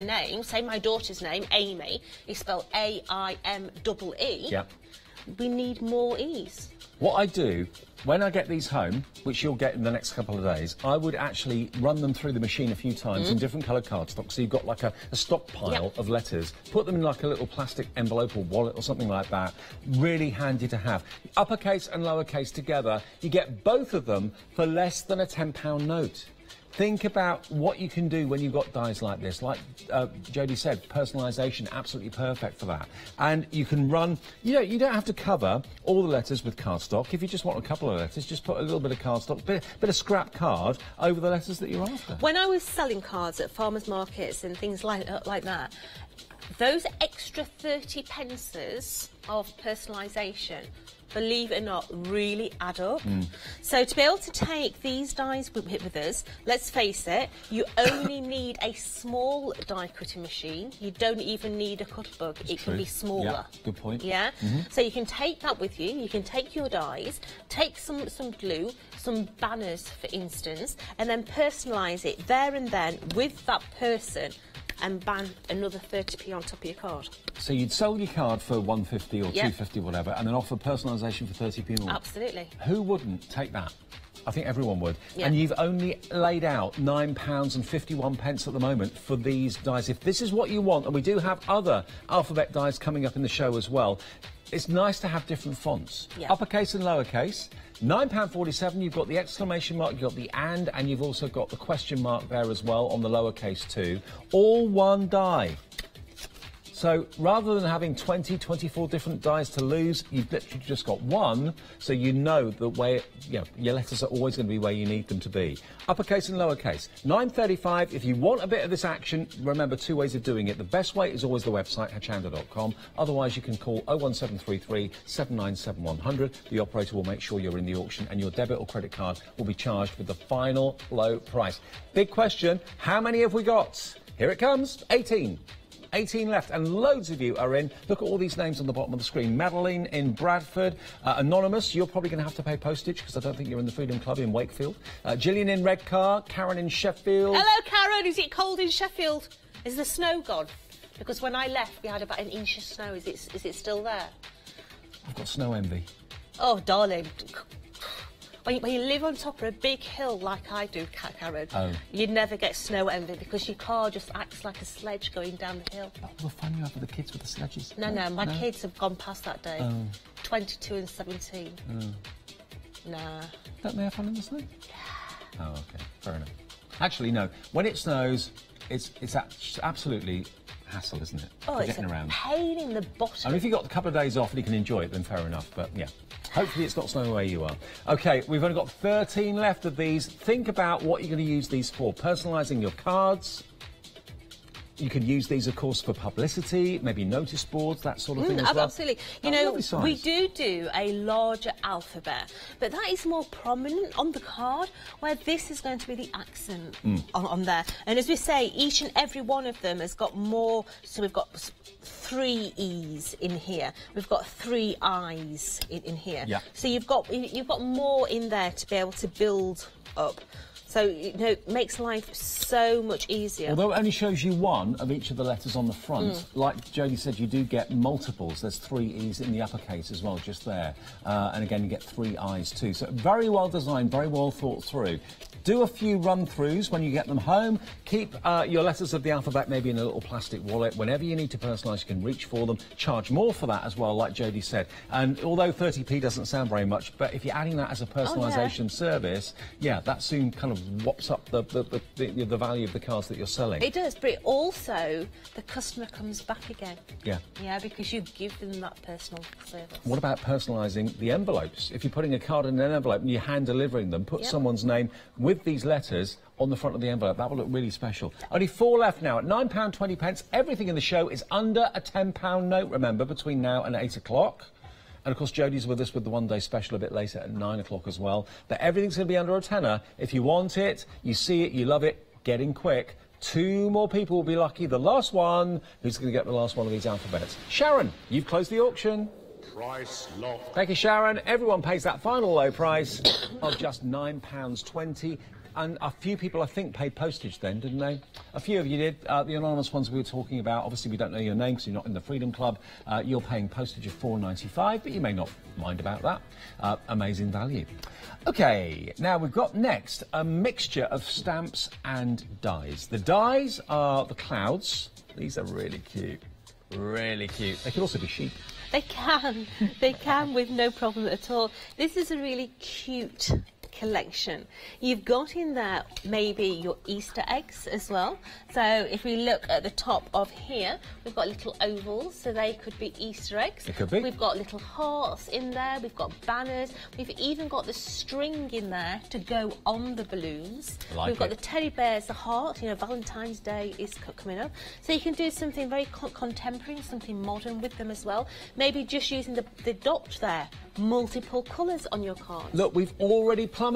name, say my daughter's name, Amy, is spelled A-I-M-E-E. Yep. We need more E's. What I do, when I get these home, which you'll get in the next couple of days, I would actually run them through the machine a few times in different coloured cardstock, so you've got like a stockpile of letters. Put them in like a little plastic envelope or wallet or something like that. Really handy to have. Uppercase and lowercase together, you get both of them for less than a £10 note. Think about what you can do when you've got dies like this. Like Jodie said, personalisation, absolutely perfect for that. And you can run, you don't have to cover all the letters with cardstock. If you just want a couple of letters, just put a little bit of cardstock, bit of scrap card over the letters that you're after. When I was selling cards at farmers markets and things like that, those extra 30 pences of personalisation, believe it or not, really add up. So to be able to take these dies with us, let's face it, you only need a small die cutting machine. You don't even need a cut bug. It can be smaller. Yeah, good point. Yeah. So you can take that with you. You can take your dies, take some glue, some banners, for instance, and then personalise it there and then with that person, and ban another 30p on top of your card. So you'd sell your card for £1.50 or £2.50, whatever, and then offer personalisation for 30p more? Absolutely. Who wouldn't take that? I think everyone would. Yeah. And you've only laid out £9.51 at the moment for these dies. If this is what you want, and we do have other alphabet dies coming up in the show as well, it's nice to have different fonts. Yeah. Uppercase and lowercase. £9.47, you've got the exclamation mark, you've got the and you've also got the question mark there as well on the lowercase too. All one die. So rather than having 20, 24 different dies to lose, you've literally just got one, so you know the way, your letters are always going to be where you need them to be. Uppercase and lowercase. £9.35. If you want a bit of this action, remember, two ways of doing it. The best way is always the website, hochanda.com. Otherwise, you can call 01733 797 100. The operator will make sure you're in the auction, and your debit or credit card will be charged with the final low price. Big question, how many have we got? Here it comes, 18. 18 left, and loads of you are in. Look at all these names on the bottom of the screen. Madeline in Bradford. Anonymous, you're probably going to have to pay postage because I don't think you're in the Freedom Club in Wakefield. Gillian in Redcar. Karen in Sheffield. Hello, Karen. Is it cold in Sheffield? Is the snow gone? Because when I left, we had about an inch of snow. Is it still there? I've got snow envy. Oh, darling. When you live on top of a big hill like I do, Karen, you never get snow envy because your car just acts like a sledge going down the hill. All the fun you have with the kids with the sledges. No, my kids have gone past that day. 22 and 17. Nah. Don't they have fun in the snow? Yeah. Oh, OK. Fair enough. Actually, no. When it snows, it's absolutely hassle, isn't it? Oh, it's getting around. Pain in the bottom. And if you've got a couple of days off and you can enjoy it, then fair enough. But, yeah. Hopefully it's not snowing where you are. OK, we've only got 13 left of these. Think about what you're going to use these for. Personalising your cards. You can use these, of course, for publicity, maybe notice boards, that sort of thing as well. Absolutely. You know, we do a larger alphabet, but that is more prominent on the card, where this is going to be the accent on there. And as we say, each and every one of them has got more. So we've got 3 E's in here. We've got 3 I's in here. Yeah. So you've got more in there to be able to build up. So, it makes life so much easier. Although it only shows you one of each of the letters on the front, like Jodie said, you do get multiples. There's 3 E's in the uppercase as well, just there. And again, you get 3 I's too. So very well designed, very well thought through. Do a few run-throughs when you get them home. Keep your letters of the alphabet maybe in a little plastic wallet. Whenever you need to personalise, you can reach for them. Charge more for that as well, like Jodie said. And although 30p doesn't sound very much, but if you're adding that as a personalisation service, that soon kind of whops up the value of the cards that you're selling. It does, but also the customer comes back again. Yeah. Yeah, because you give them that personal service. What about personalising the envelopes? If you're putting a card in an envelope and you're hand delivering them, put someone's name with these letters on the front of the envelope. That will look really special. Only 4 left now at £9.20. Everything in the show is under a £10 note, remember, between now and 8 o'clock. And, of course, Jodie's with us with the one-day special a bit later at 9 o'clock as well. But everything's going to be under a tenner. If you want it, you see it, you love it, get in quick. 2 more people will be lucky. The last one, who's going to get the last one of these alphabets? Sharon, you've closed the auction. Price locked. Thank you, Sharon. Everyone pays that final low price of just £9.20. and a few people, I think, paid postage then, didn't they? A few of you did. The anonymous ones we were talking about, obviously we don't know your name because you're not in the Freedom Club. You're paying postage of £4.95, but you may not mind about that. Amazing value. OK, now we've got next a mixture of stamps and dies. The dies are the clouds. These are really cute. Really cute. They could also be sheep. They can. They can with no problem at all. This is a really cute collection. You've got in there maybe your Easter eggs as well. So if we look at the top of here, we've got little ovals, so they could be Easter eggs. It could be. We've got little hearts in there, we've got banners, we've even got the string in there to go on the balloons. We've got the teddy bears, the heart, you know, Valentine's Day is coming up. So you can do something very contemporary, something modern with them as well. Maybe just using the dot there, multiple colours on your cards. Look, we've already plummeted.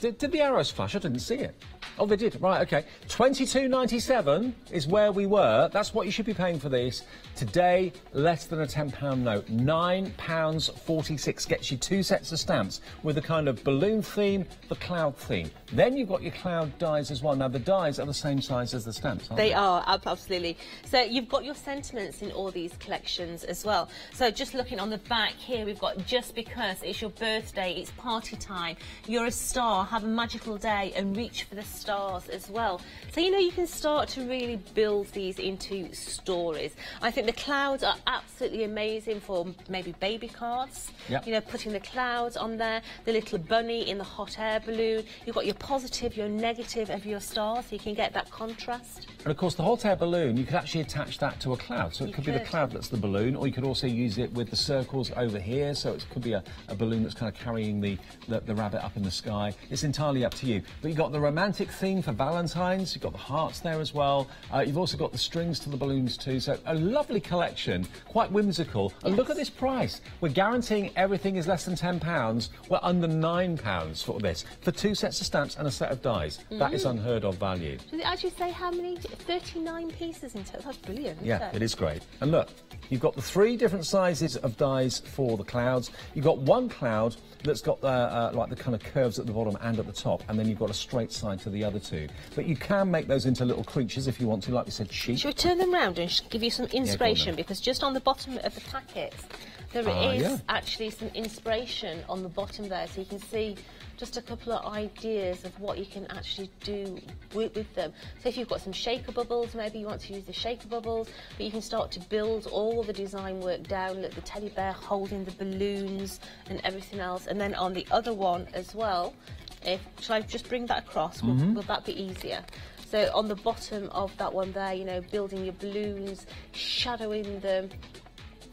Did the arrows flash? I didn't see it. Oh, they did. Right, OK. £22.97 is where we were. That's what you should be paying for these. Today, less than a £10 note. £9.46 gets you 2 sets of stamps with a kind of balloon theme, the cloud theme. Then you've got your cloud dies as well. Now, the dies are the same size as the stamps, aren't they? They are, absolutely. So you've got your sentiments in all these collections as well. So just looking on the back here, we've got just because it's your birthday, it's party time, you're a star, have a magical day and reach for the stars as well. So, you know, you can start to really build these into stories. I think the clouds are absolutely amazing for maybe baby cards. Yep. You know, putting the clouds on there, the little bunny in the hot air balloon. You've got your positive, your negative of your star, so you can get that contrast. And of course, the hot air balloon, you could actually attach that to a cloud. So it could be the cloud that's the balloon, or you could also use it with the circles over here. So it could be a balloon that's kind of carrying the rabbit up in the sky. It's entirely up to you. But you've got the romantic theme for Valentine's. You've got the hearts there as well. You've also got the strings to the balloons too. So a lovely collection, quite whimsical. Yes. And look at this price. We're guaranteeing everything is less than £10. We're under £9 for this. For 2 sets of stamps and a set of dies. That is unheard of value. Does it actually say how many? 39 pieces in total. That's brilliant, isn't Yeah, it? it is great. And look, you've got the 3 different sizes of dies for the clouds. You've got one cloud that's got like the kind of curves at the bottom and at the top, and then you've got a straight side to the other 2. But you can make those into little creatures if you want to, like we said, sheep. Shall we turn them round and give you some inspiration? Because just on the bottom of the packets, there is actually some inspiration on the bottom there, so you can see just a couple of ideas of what you can actually do with them. So if you've got some shaker bubbles, maybe you want to use the shaker bubbles, but you can start to build all the design work down, look, the teddy bear holding the balloons and everything else. And then on the other one as well, shall I just bring that across? Will that be easier? So on the bottom of that one there, you know, building your balloons, shadowing them.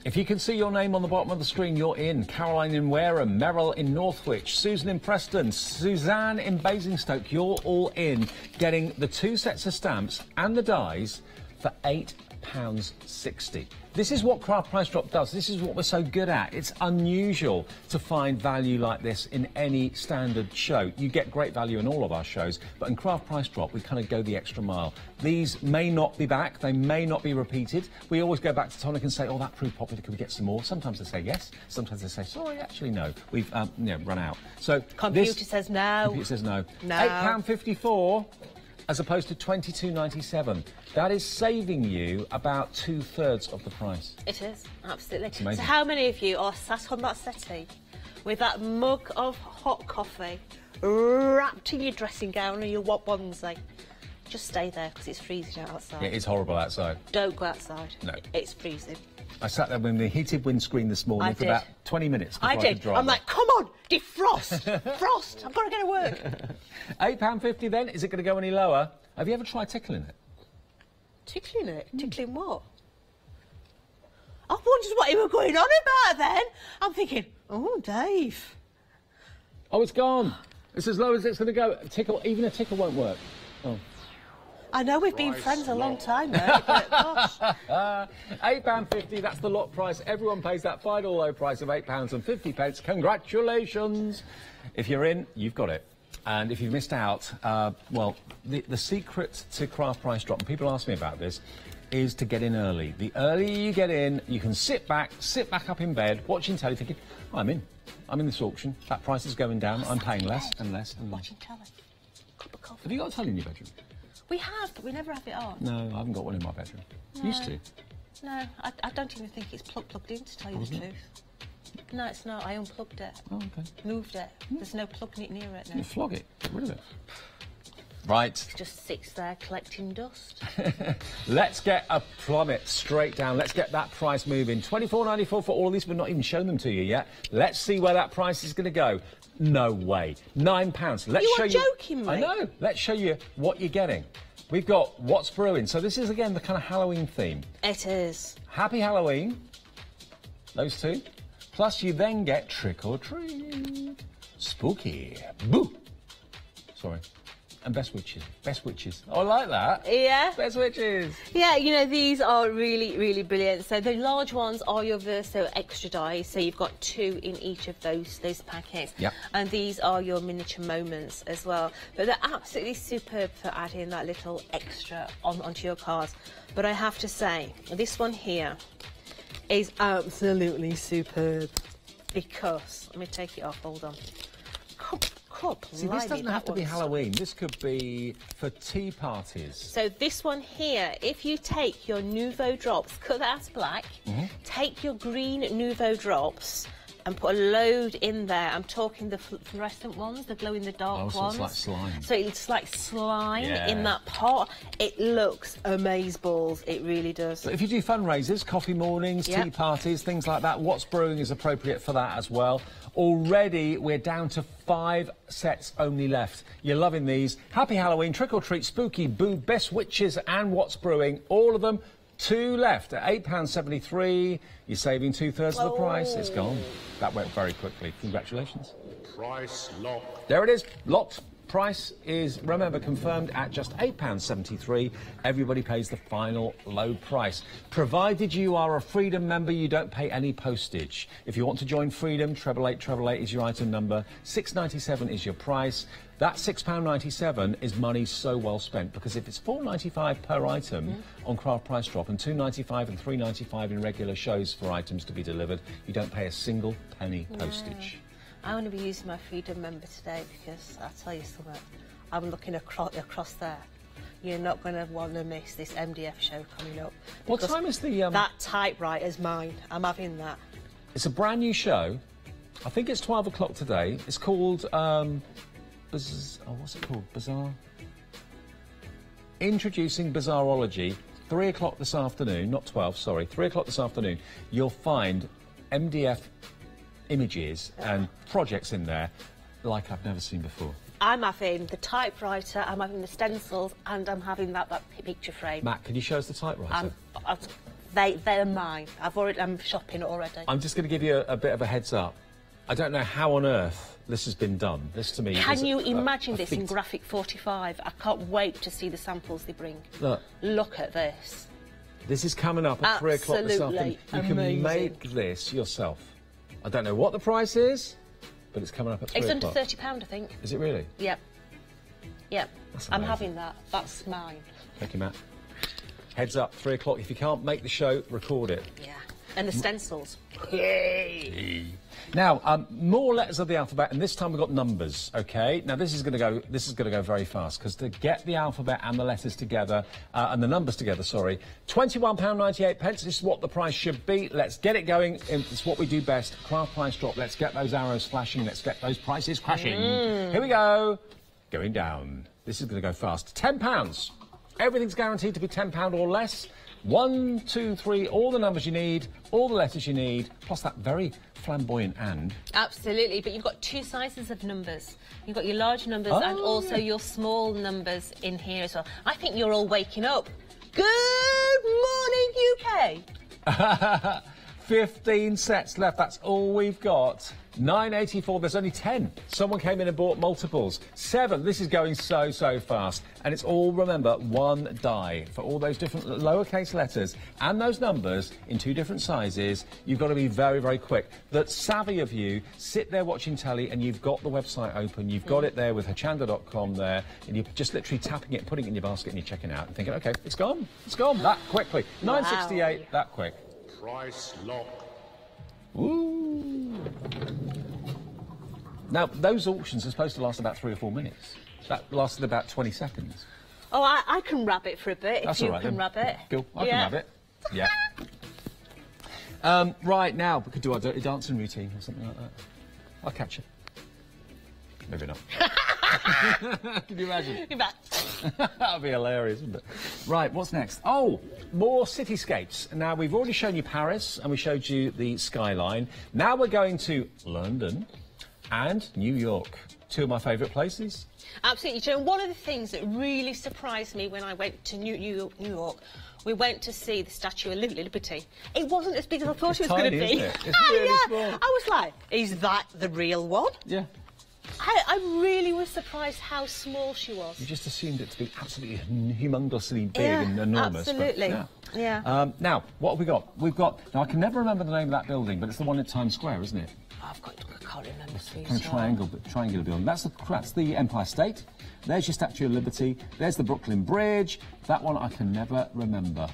If you can see your name on the bottom of the screen, you're in. Caroline in Wareham, Merrill in Northwich, Susan in Preston, Suzanne in Basingstoke, you're all in, getting the 2 sets of stamps and the dies for £8.60. This is what Craft Price Drop does. This is what we're so good at. It's unusual to find value like this in any standard show. You get great value in all of our shows, but in Craft Price Drop, we kind of go the extra mile. These may not be back. They may not be repeated. We always go back to Tonic and say, oh, that proved popular. Can we get some more? Sometimes they say yes. Sometimes they say, sorry, actually, no. We've run out. So Computer says no. Computer says no. No. £8.54. as opposed to £22.97. That is saving you about 2/3 of the price. It is, absolutely. It's amazing. So how many of you are sat on that settee with that mug of hot coffee wrapped in your dressing gown and your onesie? Just stay there because it's freezing outside. Yeah, it's horrible outside. Don't go outside. No. It's freezing. I sat there with the heated windscreen this morning for about 20 minutes before I could drive. I'm like, come on, defrost, frost, I've got to get to work. £8.50 then, is it going to go any lower? Have you ever tried tickling it? Tickling it? Tickling what? I wondered what you were going on about then. I'm thinking, oh, Dave. Oh, it's gone. It's as low as it's going to go. Even a tickle won't work. Oh. I know we've been friends a long time now, but gosh. £8.50, that's the lot price. Everyone pays that final low price of £8.50. Congratulations. If you're in, you've got it. And if you've missed out, well, the secret to Craft Price Drop, and people ask me about this, is to get in early. The earlier you get in, you can sit back up in bed, watching telly, thinking, I'm in this auction. That price is going down. I'm paying less and less and less. Watching telly. cup of coffee. Have you got a telly in your bedroom? We have, but we never have it on. No, I haven't got one in my bedroom. No. Used to. No, I don't even think it's plugged in, to tell you the truth. No, it's not. I unplugged it. Oh, okay. Moved it. There's no plugging it near it now. You flog it. Get rid of it. Right. It just sits there collecting dust. Let's get a plummet straight down. Let's get that price moving. $24.94 for all of these. We've not even shown them to you yet. Let's see where that price is going to go. No way. £9. Let's You show are you. joking, mate. I know. Let's show you what you're getting. We've got What's Brewing. So this is, again, the kind of Halloween theme. It is. Happy Halloween. Those two. Plus, you then get Trick or Treat. Spooky. Boo. Sorry. And Best Witches. Best Witches. Oh, I like that. Yeah. Best Witches. Yeah, you know, these are really, really brilliant. So the large ones are your Verso extra dies. So you've got 2 in each of those packets. Yep. And these are your miniature moments as well. But they're absolutely superb for adding that little extra onto your cards. But I have to say, this one here is absolutely superb because, let me take it off, hold on. See, this doesn't have to be Halloween. This could be for tea parties. So this one here, if you take your Nouveau drops, cut that black, take your green Nouveau drops and put a load in there. I'm talking the fluorescent ones, the glow-in-the-dark ones. So it's like slime. So it's like slime in that pot. It looks amazeballs. It really does. So if you do fundraisers, coffee mornings, tea parties, things like that, What's Brewing is appropriate for that as well. Already, we're down to 5 sets only left. You're loving these. Happy Halloween, Trick or Treat, Spooky, Boo, Best Witches and What's Brewing. All of them. 2 left at £8.73. You're saving 2/3 of the price. It's gone. That went very quickly. Congratulations. Price locked. There it is. Locked. Price is, remember, confirmed at just £8.73. Everybody pays the final low price. Provided you are a Freedom member, you don't pay any postage. If you want to join Freedom, 888 is your item number. £6.97 is your price. That £6.97 is money so well spent, because if it's £4.95 per item on Craft Price Drop and £2.95 and £3.95 in regular shows for items to be delivered, you don't pay a single penny postage. I want to be using my Freedom member today because I'll tell you something. I'm looking across there. You're not going to want to miss this MDF show coming up. What time is the... That typewriter's mine. I'm having that. It's a brand new show. I think it's 12 o'clock today. It's called... what's it called? Bizarre? Introducing Bizarrology. 3 o'clock this afternoon. Not 12, sorry. 3 o'clock this afternoon. You'll find MDF images and projects in there like I've never seen before. I'm having the typewriter, I'm having the stencils, and I'm having that picture frame. Matt, can you show us the typewriter? They're mine. I'm shopping already. I'm just going to give you a bit of a heads up. I don't know how on earth this has been done. This, to me, Can you imagine this in Graphic 45? I can't wait to see the samples they bring. Look at this. This is coming up at 3 o'clock this afternoon. You can make this yourself. I don't know what the price is, but it's coming up at 3 o'clock. It's under £30, I think. Is it really? Yep. Yep. I'm having that. That's mine. Thank you, Matt. Heads up, 3 o'clock. If you can't make the show, record it. Yeah. And the stencils. Yay! Now, more letters of the alphabet, and this time we've got numbers. Okay. Now this is going to go very fast, because to get the alphabet and the letters together and the numbers together, sorry, £21.98. This is what the price should be. Let's get it going. It's what we do best. Craft Price Drop. Let's get those arrows flashing. Let's get those prices crashing. Here we go. Going down. This is going to go fast. £10. Everything's guaranteed to be £10 or less. 1, 2, 3, all the numbers you need, all the letters you need, plus that very flamboyant and. Absolutely, but you've got 2 sizes of numbers. You've got your large numbers and also your small numbers in here as well. I think you're all waking up. Good morning, UK! 15 sets left, that's all we've got. £9.84, there's only 10. Someone came in and bought multiples. 7, this is going so fast. And it's all, remember, 1 die for all those different lowercase letters and those numbers in 2 different sizes. You've got to be very quick. The savvy of you, sit there watching telly and you've got the website open. You've got it there with Hochanda.com there, and you're just literally tapping it, putting it in your basket and you're checking out and thinking, OK, it's gone that quickly. £9.68, that quick. Price lock. Ooh. Now, those auctions are supposed to last about 3 or 4 minutes. That lasted about 20 seconds. Oh, I can rub it for a bit That's if you all right, can then. rub it. Cool, I can have it. Yeah. Right, now, we could do our dirty dancing routine or something like that. I'll catch you. Maybe not. Can you imagine? You bet. That would be hilarious, wouldn't it? Right, what's next? Oh, more cityscapes. Now, we've already shown you Paris and we showed you the skyline. Now we're going to London and New York. Two of my favourite places. Absolutely. Do you know, one of the things that really surprised me when I went to New York, we went to see the Statue of Liberty. It wasn't as big as I thought it was going to be. Isn't it? It's really small. I was like, is that the real one? Yeah. I really was surprised how small she was. You just assumed it to be absolutely humongously big and enormous. Absolutely. But, yeah. Now, what have we got? We've got... Now, I can never remember the name of that building, but it's the one in Times Square, isn't it? I can't remember. Kind of triangular building. That's the Empire State. There's your Statue of Liberty. There's the Brooklyn Bridge. That one I can never remember.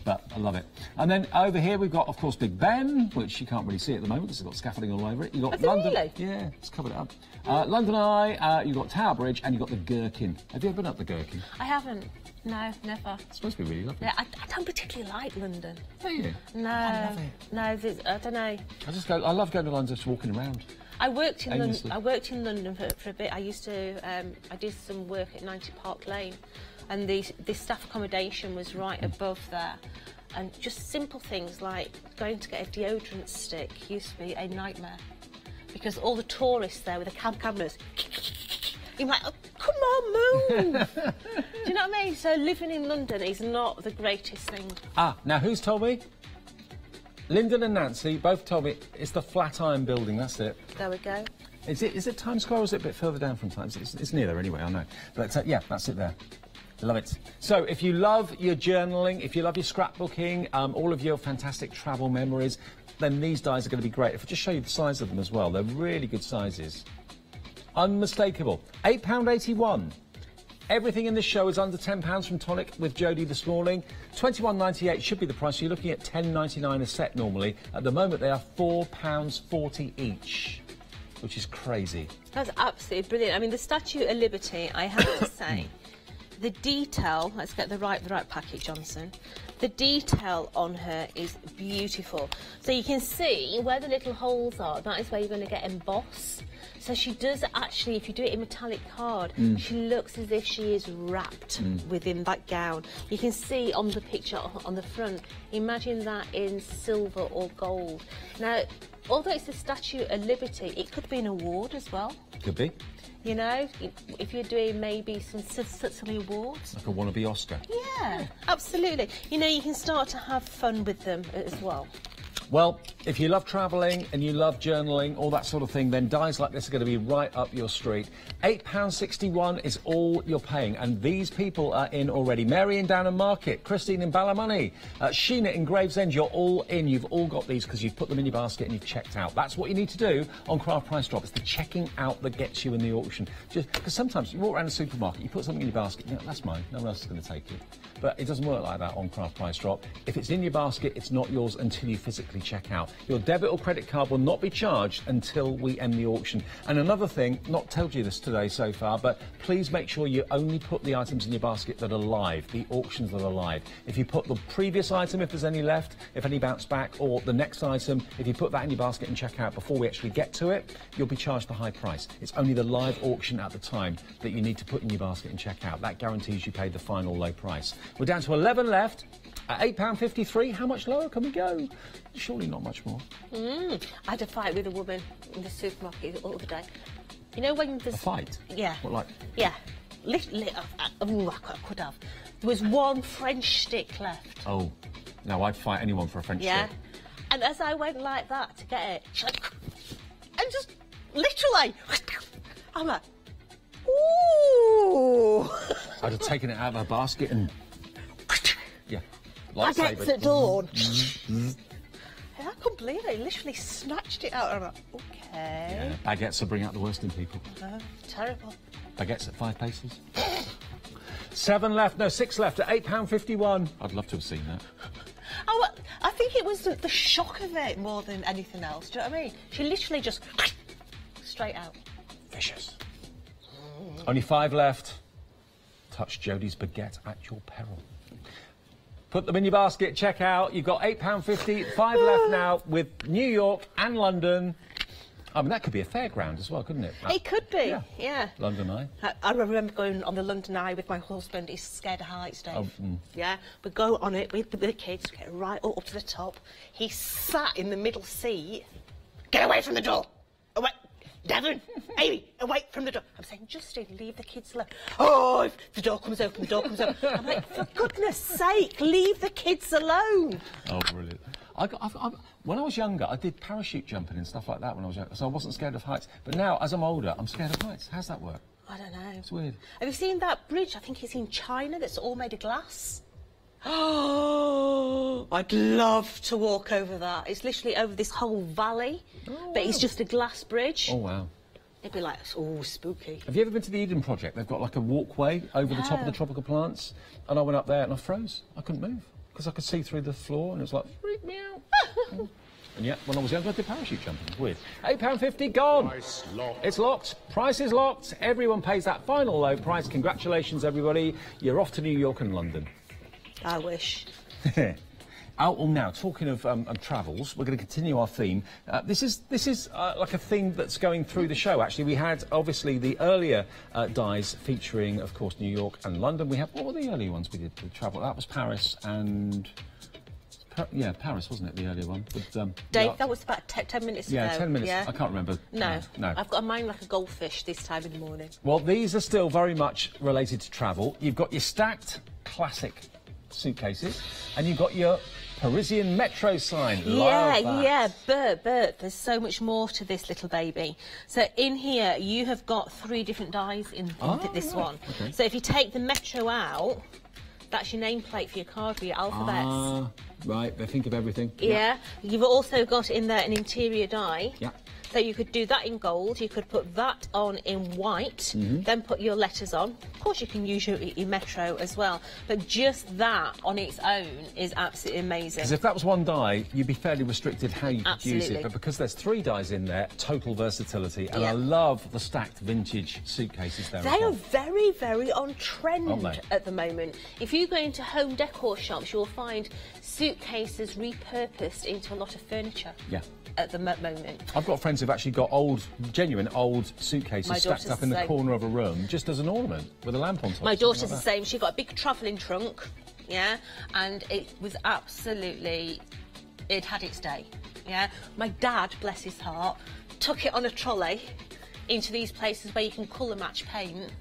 But I love it. And then over here we've got, of course, Big Ben, which you can't really see at the moment because it's got scaffolding all over it. You've got London. Really? Yeah, it's covered it up. London Eye, you've got Tower Bridge, and you've got the Gherkin. Have you ever been up the Gherkin? I haven't. No, never. It's supposed to be really lovely. Yeah, I don't particularly like London. Do you? No. I love it. No, I don't know. I love going to London, just walking around. I worked in Aimlessly. London for a bit. I used to. I did some work at 90 Park Lane, and the staff accommodation was right above there. And just simple things like going to get a deodorant stick used to be a nightmare because all the tourists there with the cameras. You're like, oh, come on, move! Do you know what I mean? So living in London is not the greatest thing. Now who's told me? Lyndon and Nancy both told me it's the Flatiron Building. That's it. There we go. Is it Times Square or is it a bit further down from Times? It's near there anyway, I know. But yeah, that's it there. Love it. So if you love your journaling, if you love your scrapbooking, all of your fantastic travel memories, then these dies are going to be great. If I just show you the size of them as well, they're really good sizes. Unmistakable. £8.81. Everything in this show is under £10 from Tonic with Jodie this morning. £21.98 should be the price. You're looking at £10.99 a set normally. At the moment, they are £4.40 each, which is crazy. That's absolutely brilliant. I mean, the Statue of Liberty, I have to say, the detail, let's get the right packet, Johnson. The detail on her is beautiful. So you can see where the little holes are, that is where you're going to get embossed. So she does actually, if you do it in metallic card, she looks as if she is wrapped within that gown. You can see on the picture on the front, imagine that in silver or gold. Now, although it's the Statue of Liberty, it could be an award as well. Could be. You know, if you're doing maybe some silly awards. Like a wannabe Oscar. Yeah, absolutely. You know, you can start to have fun with them as well. Well, if you love travelling and you love journaling, all that sort of thing, then dies like this are going to be right up your street. £8.61 is all you're paying, and these people are in already. Mary in Downham Market, Christine in Ballymoney, Sheena in Gravesend, you're all in. You've all got these because you've put them in your basket and you've checked out. That's what you need to do on Craft Price Drop. It's the checking out that gets you in the auction. Just because sometimes you walk around a supermarket, you put something in your basket, you know, that's mine, no one else is going to take it. But it doesn't work like that on Craft Price Drop. If it's in your basket, it's not yours until you physically check out. Your debit or credit card will not be charged until we end the auction. And another thing, not told you this today so far, but please make sure you only put the items in your basket that are live, the auctions that are live. If you put the previous item, if there's any left, if any bounce back, or the next item, if you put that in your basket and check out before we actually get to it, you'll be charged the high price. It's only the live auction at the time that you need to put in your basket and check out. That guarantees you pay the final low price. We're down to 11 left at £8.53. How much lower can we go? Surely not much more. I had a fight with a woman in the supermarket the other day. You know when there's... A fight? Yeah. What, like? Yeah. I could have. There was one French stick left. Oh. No, I'd fight anyone for a French Yeah. stick. And as I went like that to get it, she went, and just literally, I'm like, ooh. I'd have taken it out of her basket and... Yeah. Baguettes at dawn. And I couldn't believe it. He literally snatched it out. And I'm like, okay. Yeah, baguettes will bring out the worst in people. Oh, terrible. Baguettes at 5 paces. 7 left, no, 6 left at £8.51. I'd love to have seen that. Oh, I think it was the shock of it more than anything else. Do you know what I mean? She literally just straight out. Vicious. Only 5 left. Touch Jodie's baguette at your peril. Put them in your basket, check out. You've got £8.50, 5 left now with New York and London. I mean, that could be a fairground as well, couldn't it? It could be, yeah. London Eye. I remember going on the London Eye with my husband. He's scared of heights, Dave. Oh, Yeah, we go on it with the kids, get right up to the top. He sat in the middle seat. Get away from the door! Away! Devon! Amy, away from the door. I'm saying, Justin, leave the kids alone. Oh, if the door comes open, the door comes open. I'm like, for goodness sake, leave the kids alone. Oh, brilliant. When I was younger, I did parachute jumping and stuff like that when I was younger, so I wasn't scared of heights. But now, as I'm older, I'm scared of heights. How's that work? I don't know. It's weird. Have you seen that bridge? I think it's in China that's all made of glass. Oh, I'd love to walk over that. It's literally over this whole valley, but it's just a glass bridge. Oh, wow. It'd be like, oh, spooky. Have you ever been to the Eden Project? They've got like a walkway over the top of the tropical plants, and I went up there and I froze. I couldn't move because I could see through the floor, and it was like, freak me out. And yet, when I was younger, I did parachute jumping. It was weird. £8.50 gone. Price locked. It's locked. Price is locked. Everyone pays that final low price. Congratulations, everybody. You're off to New York and London. I wish. Well, now, talking of travels, we're going to continue our theme. This is like a theme that's going through the show, actually. We had, obviously, the earlier dies featuring, of course, New York and London. We have, what were the earlier ones we did with travel? That was Paris and... yeah, Paris, wasn't it, the earlier one? With, Dave, that was about 10 minutes ago. Yeah, 10 minutes. Yeah? I can't remember. No. No. I've got mine like a goldfish this time in the morning. Well, these are still very much related to travel. You've got your stacked classic suitcases, and you've got your Parisian metro sign. Bert, there's so much more to this little baby. So in here, you have got 3 different dies in this one. Okay. So if you take the metro out, that's your nameplate for your card, for your alphabets. Right, they think of everything. Yeah. You've also got in there an interior die. Yeah. So you could do that in gold, you could put that on in white, then put your letters on. Of course, you can use your metro as well, but just that on its own is absolutely amazing. Because if that was one die, you'd be fairly restricted how you could use it. Absolutely. But because there's 3 dies in there, total versatility. And I love the stacked vintage suitcases there. They are very, very on trend Aren't they? at the moment. If you go into home decor shops, you'll find suitcases repurposed into a lot of furniture. Yeah. At the moment. I've got friends who've actually got genuine old suitcases stacked up in the corner of a room, just as an ornament, with a lamp on top. My daughter's the same. She got a big travelling trunk, yeah, and it was absolutely, it had its day, yeah. My dad, bless his heart, took it on a trolley into these places where you can colour match paint.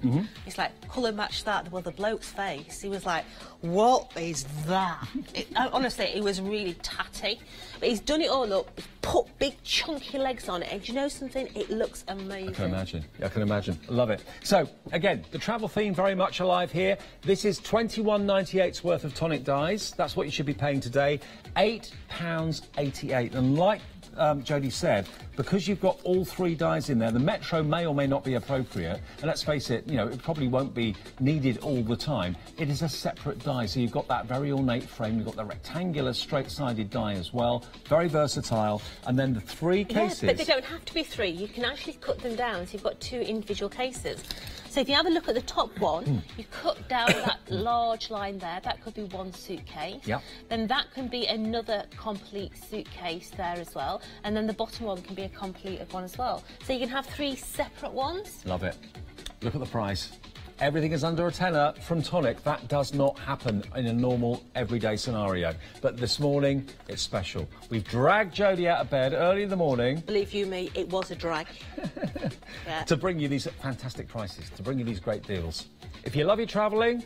It's like, colour match that. Well, the bloke's face, he was like, what is that? Honestly, it was really tatty. But he's done it all up, he's put big chunky legs on it, and do you know something? It looks amazing. I can imagine. I can imagine. Love it. So, again, the travel theme very much alive here. This is £21.98's worth of tonic dies. That's what you should be paying today. £8.88. And like Jodie said, because you've got all 3 dies in there, the metro may or may not be appropriate, and let's face it, you know, it probably won't be needed all the time. It is a separate die, so you've got that very ornate frame, you've got the rectangular straight-sided die as well, very versatile, and then the 3 cases... Yeah, but they don't have to be 3, you can actually cut them down, so you've got 2 individual cases. So if you have a look at the top one, you cut down that large line there, that could be 1 suitcase. Yep. Then that can be another complete suitcase there as well. And then the bottom one can be a complete one as well. So you can have 3 separate ones. Love it. Look at the price. Everything is under a tenner from Tonic. That does not happen in a normal, everyday scenario. But this morning, it's special. We've dragged Jodie out of bed early in the morning. Believe you me, it was a drag. To bring you these fantastic prices, to bring you these great deals. If you love your travelling,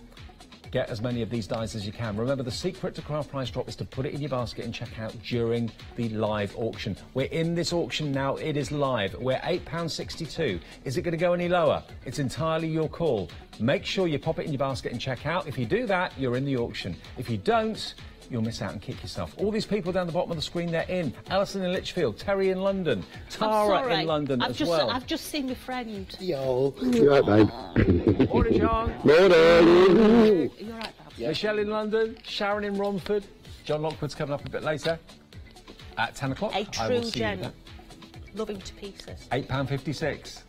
get as many of these dies as you can. Remember, the secret to craft price drop is to put it in your basket and check out during the live auction. We're in this auction now. It is live. We're £8.62. Is it going to go any lower? It's entirely your call. Make sure you pop it in your basket and check out. If you do that, you're in the auction. If you don't, you'll miss out and kick yourself. All these people down the bottom of the screen, they're in. Alison in Lichfield, Terry in London, Tara in London as well. I've just seen my friend. Yo. You right, babe? Morning, John. Morning. You're right, Bob. Yeah. Michelle in London, Sharon in Romford. John Lockwood's coming up a bit later at 10 o'clock. A true gem. Loving to pieces. £8.56.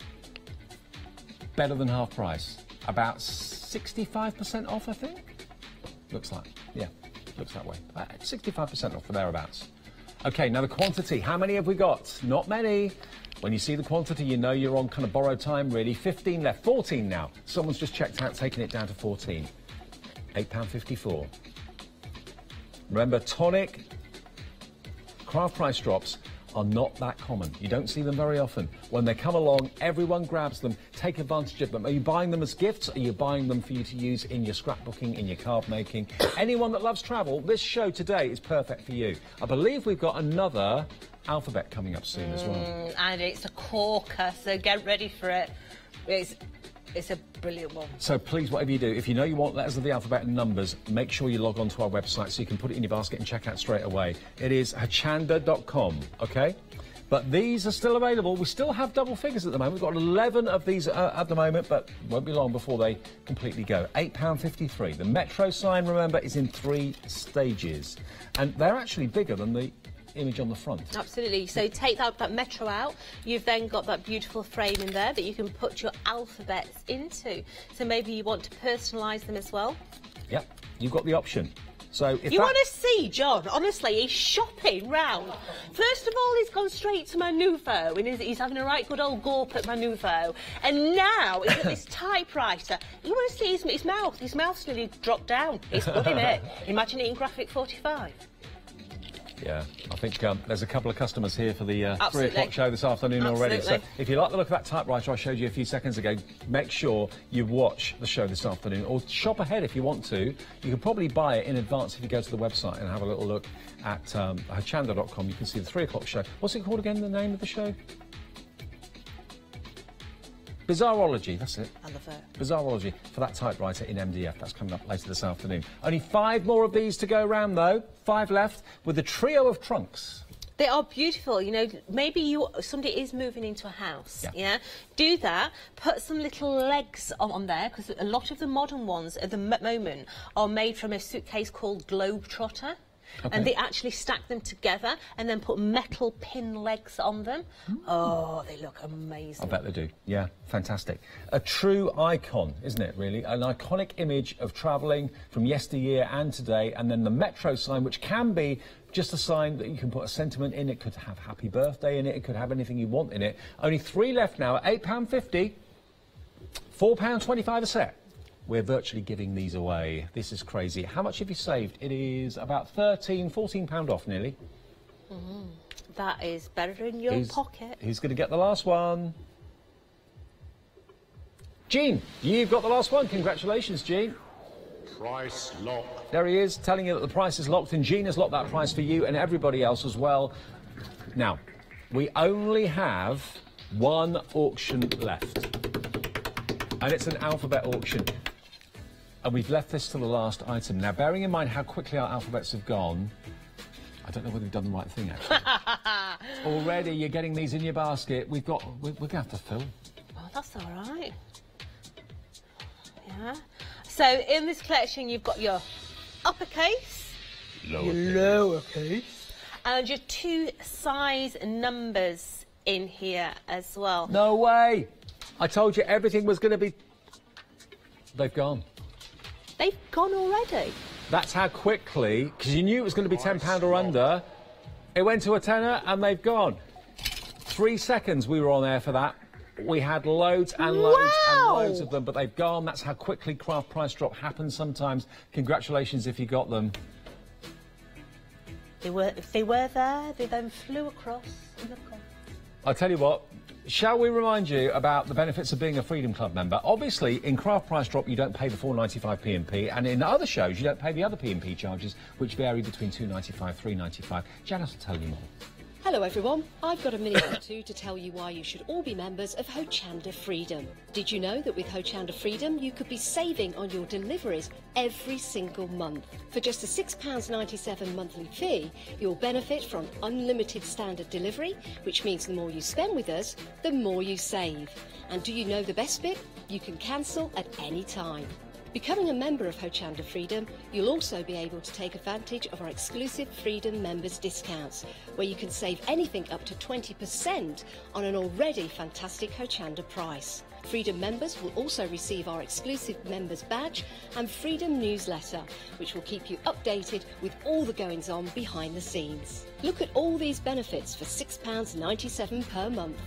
better than half price. About 65% off, I think. Looks like, yeah, looks that way. 65% off or thereabouts. Okay, now the quantity. How many have we got? Not many. When you see the quantity, you know you're on kind of borrowed time, really. 15 left, 14 now. Someone's just checked out, taking it down to 14. £8.54. Remember, tonic craft price drops are not that common. You don't see them very often. When they come along, everyone grabs them. Take advantage of them. Are you buying them as gifts? Are you buying them for you to use in your scrapbooking, in your card making? Anyone that loves travel, this show today is perfect for you. I believe we've got another alphabet coming up soon as well. And it's a corker, so get ready for it. It's a brilliant one. So please, whatever you do, if you know you want letters of the alphabet and numbers, make sure you log on to our website so you can put it in your basket and check out straight away. It is hochanda.com, OK? But these are still available. We still have double figures at the moment. We've got 11 of these at the moment, but won't be long before they completely go. £8.53. The Metro sign, remember, is in 3 stages. And they're actually bigger than the image on the front. Absolutely. So take that Metro out. You've then got that beautiful frame in there that you can put your alphabets into. So maybe you want to personalise them as well. Yep, you've got the option. So if you want to see John, honestly, he's shopping round. First of all, he's gone straight to my Nouveau and he's having a right good old gawp at my Nouveau. And now he's got this typewriter. You want to see his mouth? His mouth's nearly dropped down. It's good, isn't it? Imagine it in graphic 45. Yeah, I think there's a couple of customers here for the 3 o'clock show this afternoon already. So Absolutely. if you like the look of that typewriter I showed you a few seconds ago, make sure you watch the show this afternoon or shop ahead if you want to. You can probably buy it in advance if you go to the website and have a little look at hochanda.com. You can see the 3 o'clock show. What's it called again, the name of the show? Bizarrology, that's it. I love it. Bizarrology for that typewriter in MDF. That's coming up later this afternoon. Only 5 more of these to go round, though. 5 left with a trio of trunks. They are beautiful. You know, maybe somebody is moving into a house, yeah? Do that. Put some little legs on there, because a lot of the modern ones at the moment are made from a suitcase called Globetrotter. Okay. And they actually stack them together and then put metal pin legs on them. Oh, they look amazing. I bet they do. Yeah, fantastic. A true icon, isn't it, really? An iconic image of travelling from yesteryear and today, and then the Metro sign, which can be just a sign that you can put a sentiment in. It could have happy birthday in it. It could have anything you want in it. Only 3 left now at £8.50, £4.25 a set. We're virtually giving these away. This is crazy. How much have you saved? It is about £14 off nearly. That is better in your pocket. Who's going to get the last one? Jean, you've got the last one. Congratulations, Jean. Price locked. There he is, telling you that the price is locked, and Jean has locked that price for you and everybody else as well. Now, we only have 1 auction left, and it's an alphabet auction. And we've left this to the last item. Now, bearing in mind how quickly our alphabets have gone, I don't know whether we've done the right thing, actually. Already, you're getting these in your basket. We're going to have to fill. Well, that's all right. Yeah. So, in this collection, you've got your uppercase, your lowercase, and your 2 size numbers in here as well. No way! I told you everything was going to be... They've gone. They've gone already? That's how quickly, because you knew it was going to be £10 or under. It went to a tenner and they've gone. 3 seconds we were on air for that. We had loads and loads and loads of them, but they've gone. That's how quickly craft price drop happens sometimes. Congratulations if you got them. If they were there, they then flew across in the car. I'll tell you what, shall we remind you about the benefits of being a Freedom Club member? Obviously, in Craft Price Drop, you don't pay the £4.95 P&P, and in other shows, you don't pay the other P&P charges, which vary between £2.95, £3.95. Janice will tell you more. Hello everyone, I've got a minute or two to tell you why you should all be members of Hochanda Freedom. Did you know that with Hochanda Freedom you could be saving on your deliveries every single month? For just a £6.97 monthly fee, you'll benefit from unlimited standard delivery, which means the more you spend with us, the more you save. And do you know the best bit? You can cancel at any time. Becoming a member of Hochanda Freedom, you'll also be able to take advantage of our exclusive Freedom members discounts, where you can save anything up to 20% on an already fantastic Hochanda price. Freedom members will also receive our exclusive members badge and Freedom newsletter, which will keep you updated with all the goings-on behind the scenes. Look at all these benefits for £6.97 per month.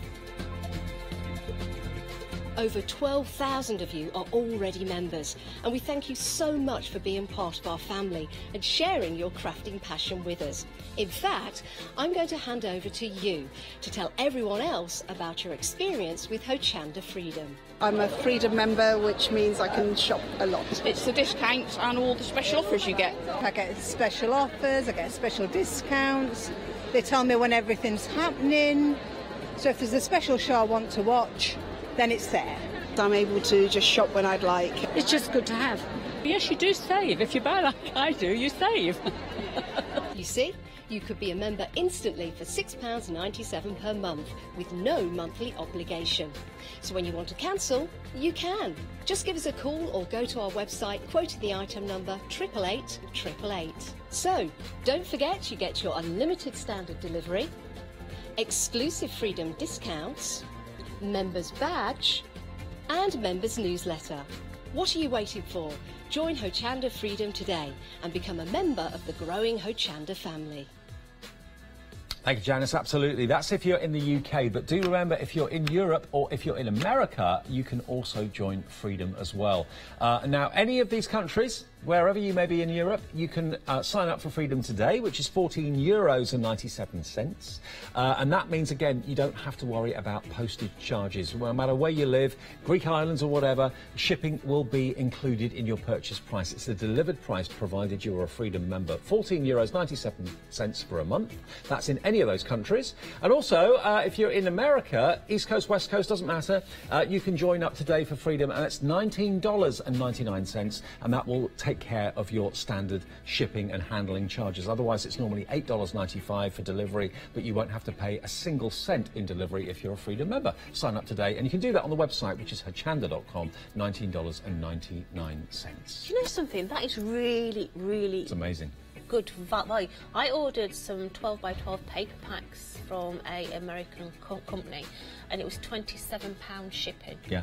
Over 12,000 of you are already members, and we thank you so much for being part of our family and sharing your crafting passion with us. In fact, I'm going to hand over to you to tell everyone else about your experience with Hochanda Freedom. I'm a Freedom member, which means I can shop a lot. It's the discounts and all the special offers you get. I get special offers, I get special discounts. They tell me when everything's happening. So if there's a special show I want to watch, then it's there. I'm able to just shop when I'd like. It's just good to have. Yes, you do save. If you buy like I do, you save. You see, you could be a member instantly for £6.97 per month with no monthly obligation. So when you want to cancel, you can. Just give us a call or go to our website quoting the item number 888 888. So, don't forget you get your unlimited standard delivery, exclusive Freedom discounts, members badge and members newsletter. What are you waiting for? Join Hochanda Freedom today and become a member of the growing Hochanda family. Thank you, Janice. Absolutely. That's if you're in the UK. But do remember, if you're in Europe or if you're in America, you can also join Freedom as well. Now, any of these countries, wherever you may be in Europe, you can sign up for Freedom today, which is €14.97. And that means, again, you don't have to worry about postage charges. No matter where you live, Greek islands or whatever, shipping will be included in your purchase price. It's a delivered price provided you're a Freedom member. €14.97 for a month. That's in any of those countries. And also, if you're in America, East Coast, West Coast, doesn't matter, you can join up today for Freedom, and it's $19.99, and that will take care of your standard shipping and handling charges. Otherwise, it's normally $8.95 for delivery, but you won't have to pay a single cent in delivery if you're a Freedom member. Sign up today, and you can do that on the website, which is hochanda.com, $19.99. Do you know something? That is really, really... It's amazing. Good value. I ordered some 12 by 12 paper packs from a American company, and it was £27 shipping. Yeah.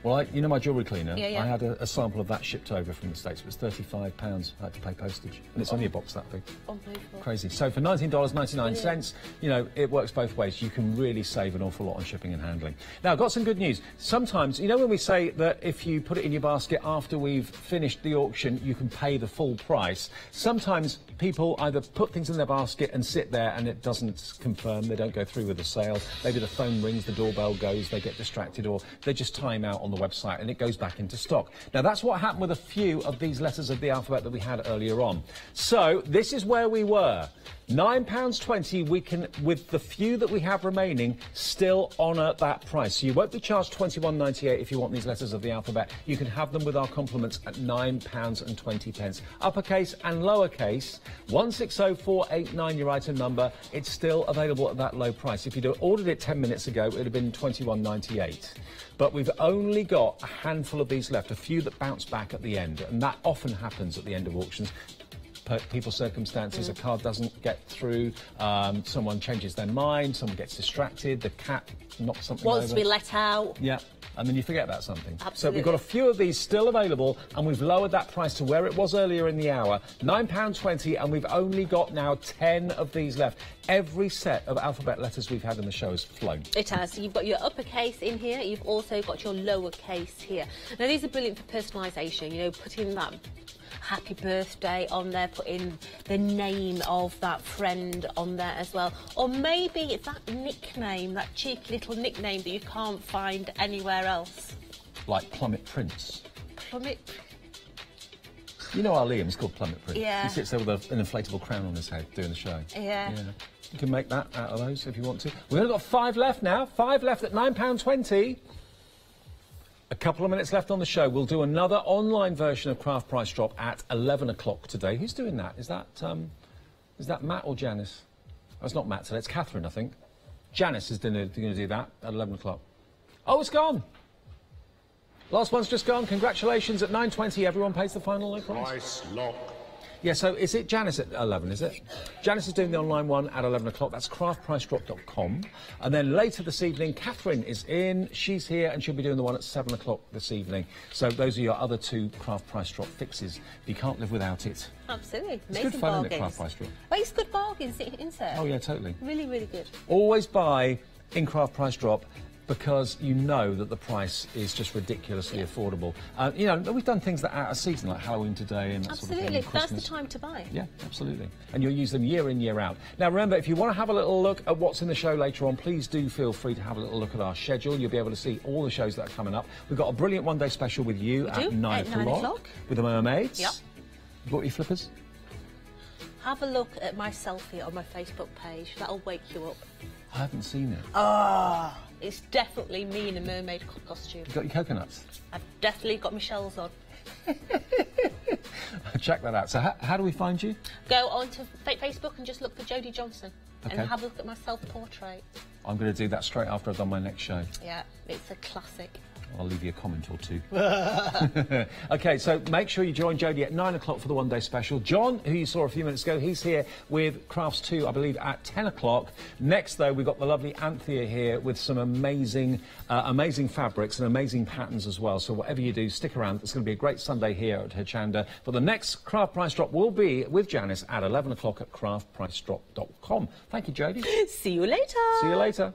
Well, you know my jewellery cleaner? Yeah. I had a sample of that shipped over from the States. It was £35. I had to pay postage. And it's only a box that big. Unbelievable. Crazy. So for $19.99, you know, it works both ways. You can really save an awful lot on shipping and handling. Now, I've got some good news. Sometimes, you know when we say that if you put it in your basket after we've finished the auction, you can pay the full price? Sometimes people either put things in their basket and sit there and it doesn't confirm, they don't go through with the sale. Maybe the phone rings, the doorbell goes, they get distracted, or they just time out on the website and it goes back into stock. Now, that's what happened with a few of these letters of the alphabet that we had earlier on. So this is where we were. £9.20, we can, with the few that we have remaining, still honour that price. So you won't be charged £21.98 if you want these letters of the alphabet. You can have them with our compliments at £9.20. Uppercase and lowercase, 160489, your item number. It's still available at that low price. If you'd ordered it 10 minutes ago, it would have been £21.98. But we've only got a handful of these left, a few that bounce back at the end, and that often happens at the end of auctions. People's circumstances, a card doesn't get through, someone changes their mind, someone gets distracted, the cat knocks something over. Wants to be let out. Yeah, and then you forget about something. Absolutely. So we've got a few of these still available, and we've lowered that price to where it was earlier in the hour, £9.20, and we've only got now 10 of these left. Every set of alphabet letters we've had in the show has flown. It has. You've got your uppercase in here, you've also got your lowercase here. Now, these are brilliant for personalisation, you know, putting that happy birthday on there, putting the name of that friend on there as well. Or maybe it's that nickname, that cheeky little nickname that you can't find anywhere else. Like Plummet Prince. Plummet? You know our Liam's called Plummet Prince. Yeah. He sits there with an inflatable crown on his head doing the show. Yeah. You can make that out of those if you want to. We've only got 5 left now. 5 left at £9.20. A couple of minutes left on the show. We'll do another online version of Craft Price Drop at 11 o'clock today. Who's doing that? Is that Matt or Janice? Oh, it's not Matt today. It's Catherine, I think. Janice is going to do that at 11 o'clock. Oh, it's gone. Last one's just gone. Congratulations. At 9.20, everyone pays the final low price. Price lock. Yeah, so is it Janice at 11, is it? Janice is doing the online one at 11 o'clock. That's craftpricedrop.com. And then later this evening, Catherine is in. She's here and she'll be doing the one at 7 o'clock this evening. So those are your other two Craft Price Drop fixes. You can't live without it. Absolutely. It's Amazing good fun, bargains. isn't it, Craft Price Drop? Well, it's good bargains, isn't it? Oh, yeah, totally. Really, really good. Always buy in Craft Price Drop because you know that the price is just ridiculously affordable. You know, we've done things that are out of season, like Halloween today and that sort of thing. Absolutely. That's the Christmas. time to buy. Yeah, absolutely. And you'll use them year in, year out. Now, remember, if you want to have a little look at what's in the show later on, please do feel free to have a little look at our schedule. You'll be able to see all the shows that are coming up. We've got a brilliant one-day special with you at 9 o'clock. With the Mermaids. Yep. You got your flippers? Have a look at my selfie on my Facebook page. That'll wake you up. I haven't seen it. Ah, it's definitely me in a mermaid costume. You got your coconuts? I've definitely got my shells on. Check that out. So how do we find you? Go onto Facebook and just look for Jodie Johnson Okay. and have a look at my self-portrait. I'm going to do that straight after I've done my next show. Yeah, it's a classic. I'll leave you a comment or two. OK, so make sure you join Jodie at 9 o'clock for the one-day special. John, who you saw a few minutes ago, he's here with Crafts 2, I believe, at 10 o'clock. Next, though, we've got the lovely Anthea here with some amazing fabrics and amazing patterns as well. So whatever you do, stick around. It's going to be a great Sunday here at Hochanda. But the next Craft Price Drop will be with Janice at 11 o'clock at craftpricedrop.com. Thank you, Jodie. See you later. See you later.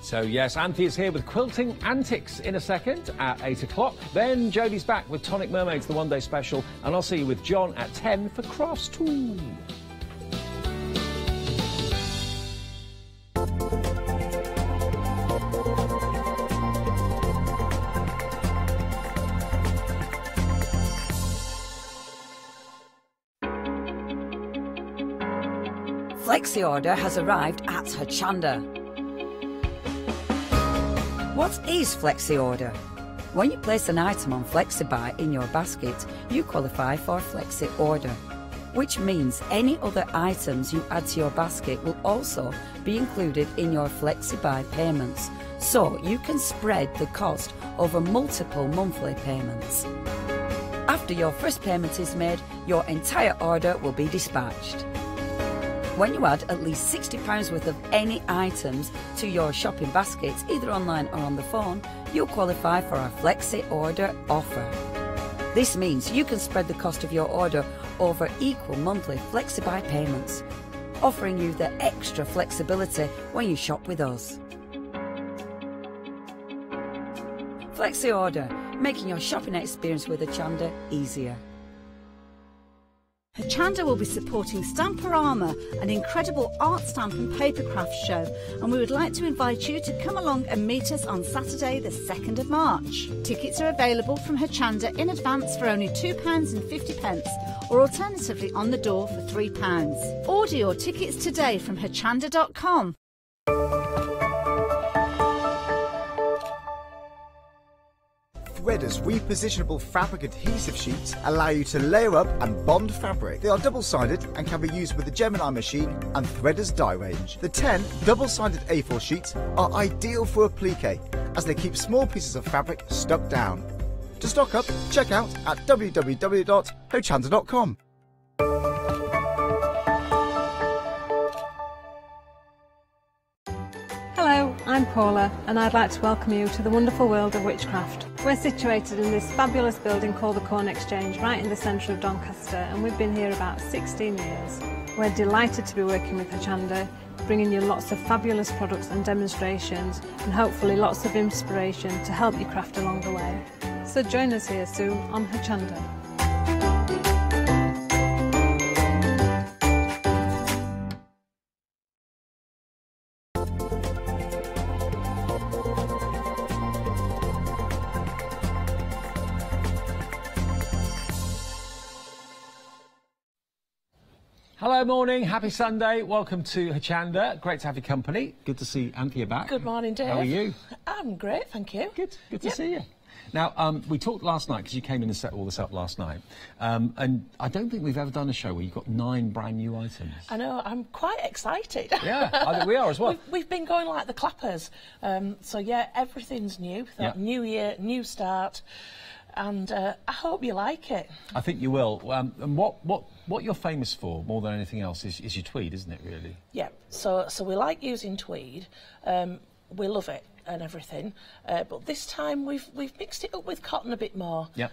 So, yes, Anthea's here with Quilting Antics in a second at 8 o'clock. Then Jodie's back with Tonic Mermaids, the one-day special. And I'll see you with John at 10 for Crafts 2. Flexi Order has arrived at Hochanda. What is Flexi Order? When you place an item on FlexiBuy in your basket, you qualify for Flexi Order, which means any other items you add to your basket will also be included in your FlexiBuy payments, so you can spread the cost over multiple monthly payments. After your first payment is made, your entire order will be dispatched. When you add at least £60 worth of any items to your shopping baskets, either online or on the phone, you'll qualify for our Flexi Order offer. This means you can spread the cost of your order over equal monthly FlexiBuy payments, offering you the extra flexibility when you shop with us. Flexi Order, making your shopping experience with Hochanda easier. Hochanda will be supporting Stamperama, an incredible art stamp and papercraft show, and we would like to invite you to come along and meet us on Saturday the 2nd of March. Tickets are available from Hochanda in advance for only £2.50 or alternatively on the door for £3. Order your tickets today from hochanda.com. Threaders repositionable fabric adhesive sheets allow you to layer up and bond fabric. They are double-sided and can be used with the Gemini machine and Threaders dye range. The 10 double-sided A4 sheets are ideal for applique as they keep small pieces of fabric stuck down. To stock up, check out at www.hochanda.com. Hello, I'm Paula and I'd like to welcome you to the wonderful world of witchcraft. We're situated in this fabulous building called the Corn Exchange right in the centre of Doncaster, and we've been here about 16 years. We're delighted to be working with Hochanda, bringing you lots of fabulous products and demonstrations and hopefully lots of inspiration to help you craft along the way. So join us here soon on Hochanda. Hello, morning. Happy Sunday. Welcome to Hochanda. Great to have your company. Good to see Anthea back. Good morning, Dave. How are you? I'm great, thank you. Good to see you. Now, we talked last night, because you came in and set all this up last night, and I don't think we've ever done a show where you've got 9 brand new items. I know, I'm quite excited. Yeah, I think we are as well. We've been going like the clappers. So, yeah, everything's new. New year, new start. And I hope you like it. I think you will. And what you're famous for, more than anything else, is your tweed, isn't it, really? Yeah, so we like using tweed. We love it and everything, but this time we've mixed it up with cotton a bit more. Yep.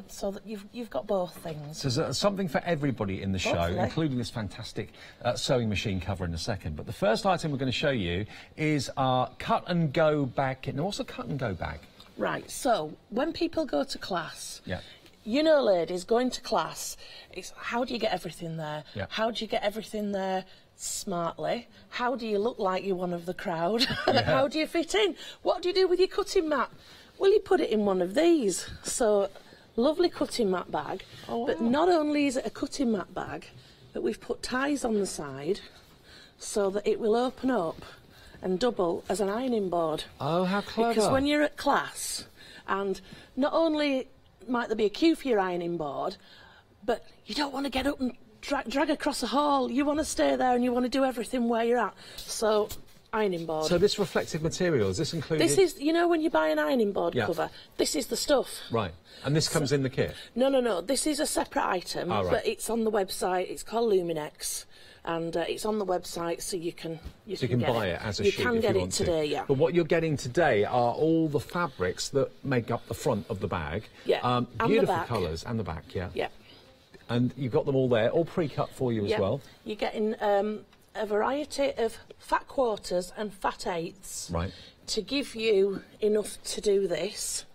So that you've got both things. So there's something for everybody in the show, Hopefully. including this fantastic sewing machine cover in a second. But the first item we're going to show you is our cut and go bag. Now, what's a cut and go bag? Right, so when people go to class, yeah. You know, ladies, going to class, it's how do you get everything there? Yeah. How do you get everything there smartly? How do you look like you're one of the crowd? Yeah. How do you fit in? What do you do with your cutting mat? Well, you put it in one of these. So, lovely cutting mat bag. Oh, wow. But not only is it a cutting mat bag, but we've put ties on the side so that it will open up and double as an ironing board. Oh, how clever. Because when you're at class, and not only might there be a queue for your ironing board, but you don't want to get up and drag across the hall. You want to stay there and you want to do everything where you're at. So, ironing board. So this reflective material, is this included? This is, you know when you buy an ironing board cover, this is the stuff. Right. And this comes in the kit? No. This is a separate item, right. but it's on the website. It's called Luminex. And it's on the website, so you can buy it as a sheet if you want to. You can get it today, yeah. But what you're getting today are all the fabrics that make up the front of the bag. Yeah, beautiful colours, and the back, yeah. Yeah. And you've got them all there, all pre-cut for you as well. You're getting a variety of fat quarters and fat eighths. Right. To give you enough to do this.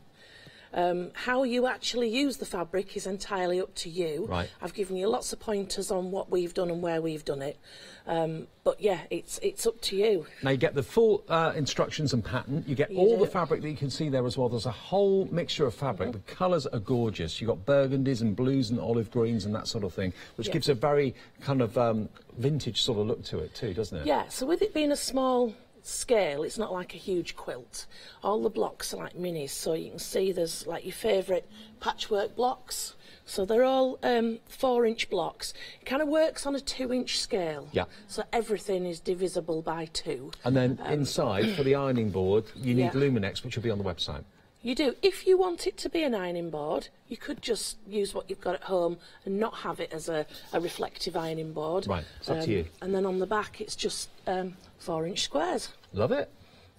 How you actually use the fabric is entirely up to you. Right. I've given you lots of pointers on what we've done and where we've done it. But yeah, it's up to you. Now you get the full instructions and pattern. You get all the fabric that you can see there as well. There's a whole mixture of fabric. The colours are gorgeous. You've got burgundies and blues and olive greens and that sort of thing, which gives a very kind of vintage sort of look to it too, doesn't it? Yeah, so with it being a small scale, it's not like a huge quilt. All the blocks are like minis, so you can see there's like your favourite patchwork blocks. So they're all 4-inch blocks. It kind of works on a 2-inch scale. Yeah. So everything is divisible by 2. And then inside, for the ironing board, you need Luminex, which will be on the website. You do. If you want it to be an ironing board, you could just use what you've got at home and not have it as a reflective ironing board. Right, it's up to you. And then on the back, it's just 4-inch squares. Love it.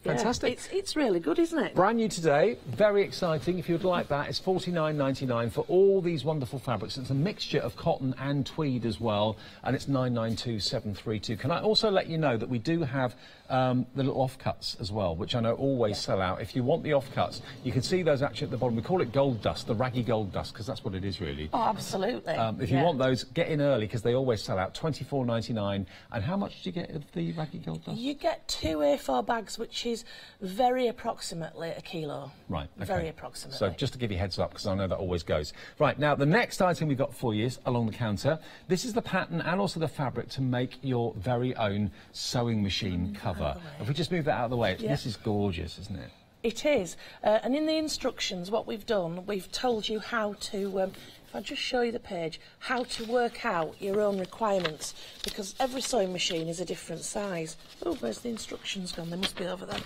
Fantastic. Yeah, it's really good, isn't it? Brand new today, very exciting. If you'd like that, it's $49.99 for all these wonderful fabrics. It's a mixture of cotton and tweed as well, and it's $992,732. Can I also let you know that we do have the little offcuts as well, which I know always sell out. If you want the offcuts, you can see those actually at the bottom. We call it gold dust, the raggy gold dust, because that's what it is really. Oh, absolutely. If you want those, get in early because they always sell out. $24.99. And how much do you get of the raggy gold dust? You get 2 A4 bags, which is very approximately a kilo. Right, okay. Very approximately. So just to give you a heads up, because I know that always goes. Right, now the next item we've got for you is along the counter. This is the pattern and also the fabric to make your very own sewing machine cover. If we just move that out of the way, this is gorgeous, isn't it? It is. And in the instructions, what we've done, we've told you how to, if I just show you the page, how to work out your own requirements, because every sewing machine is a different size. Oh, where's the instructions gone? They must be over there.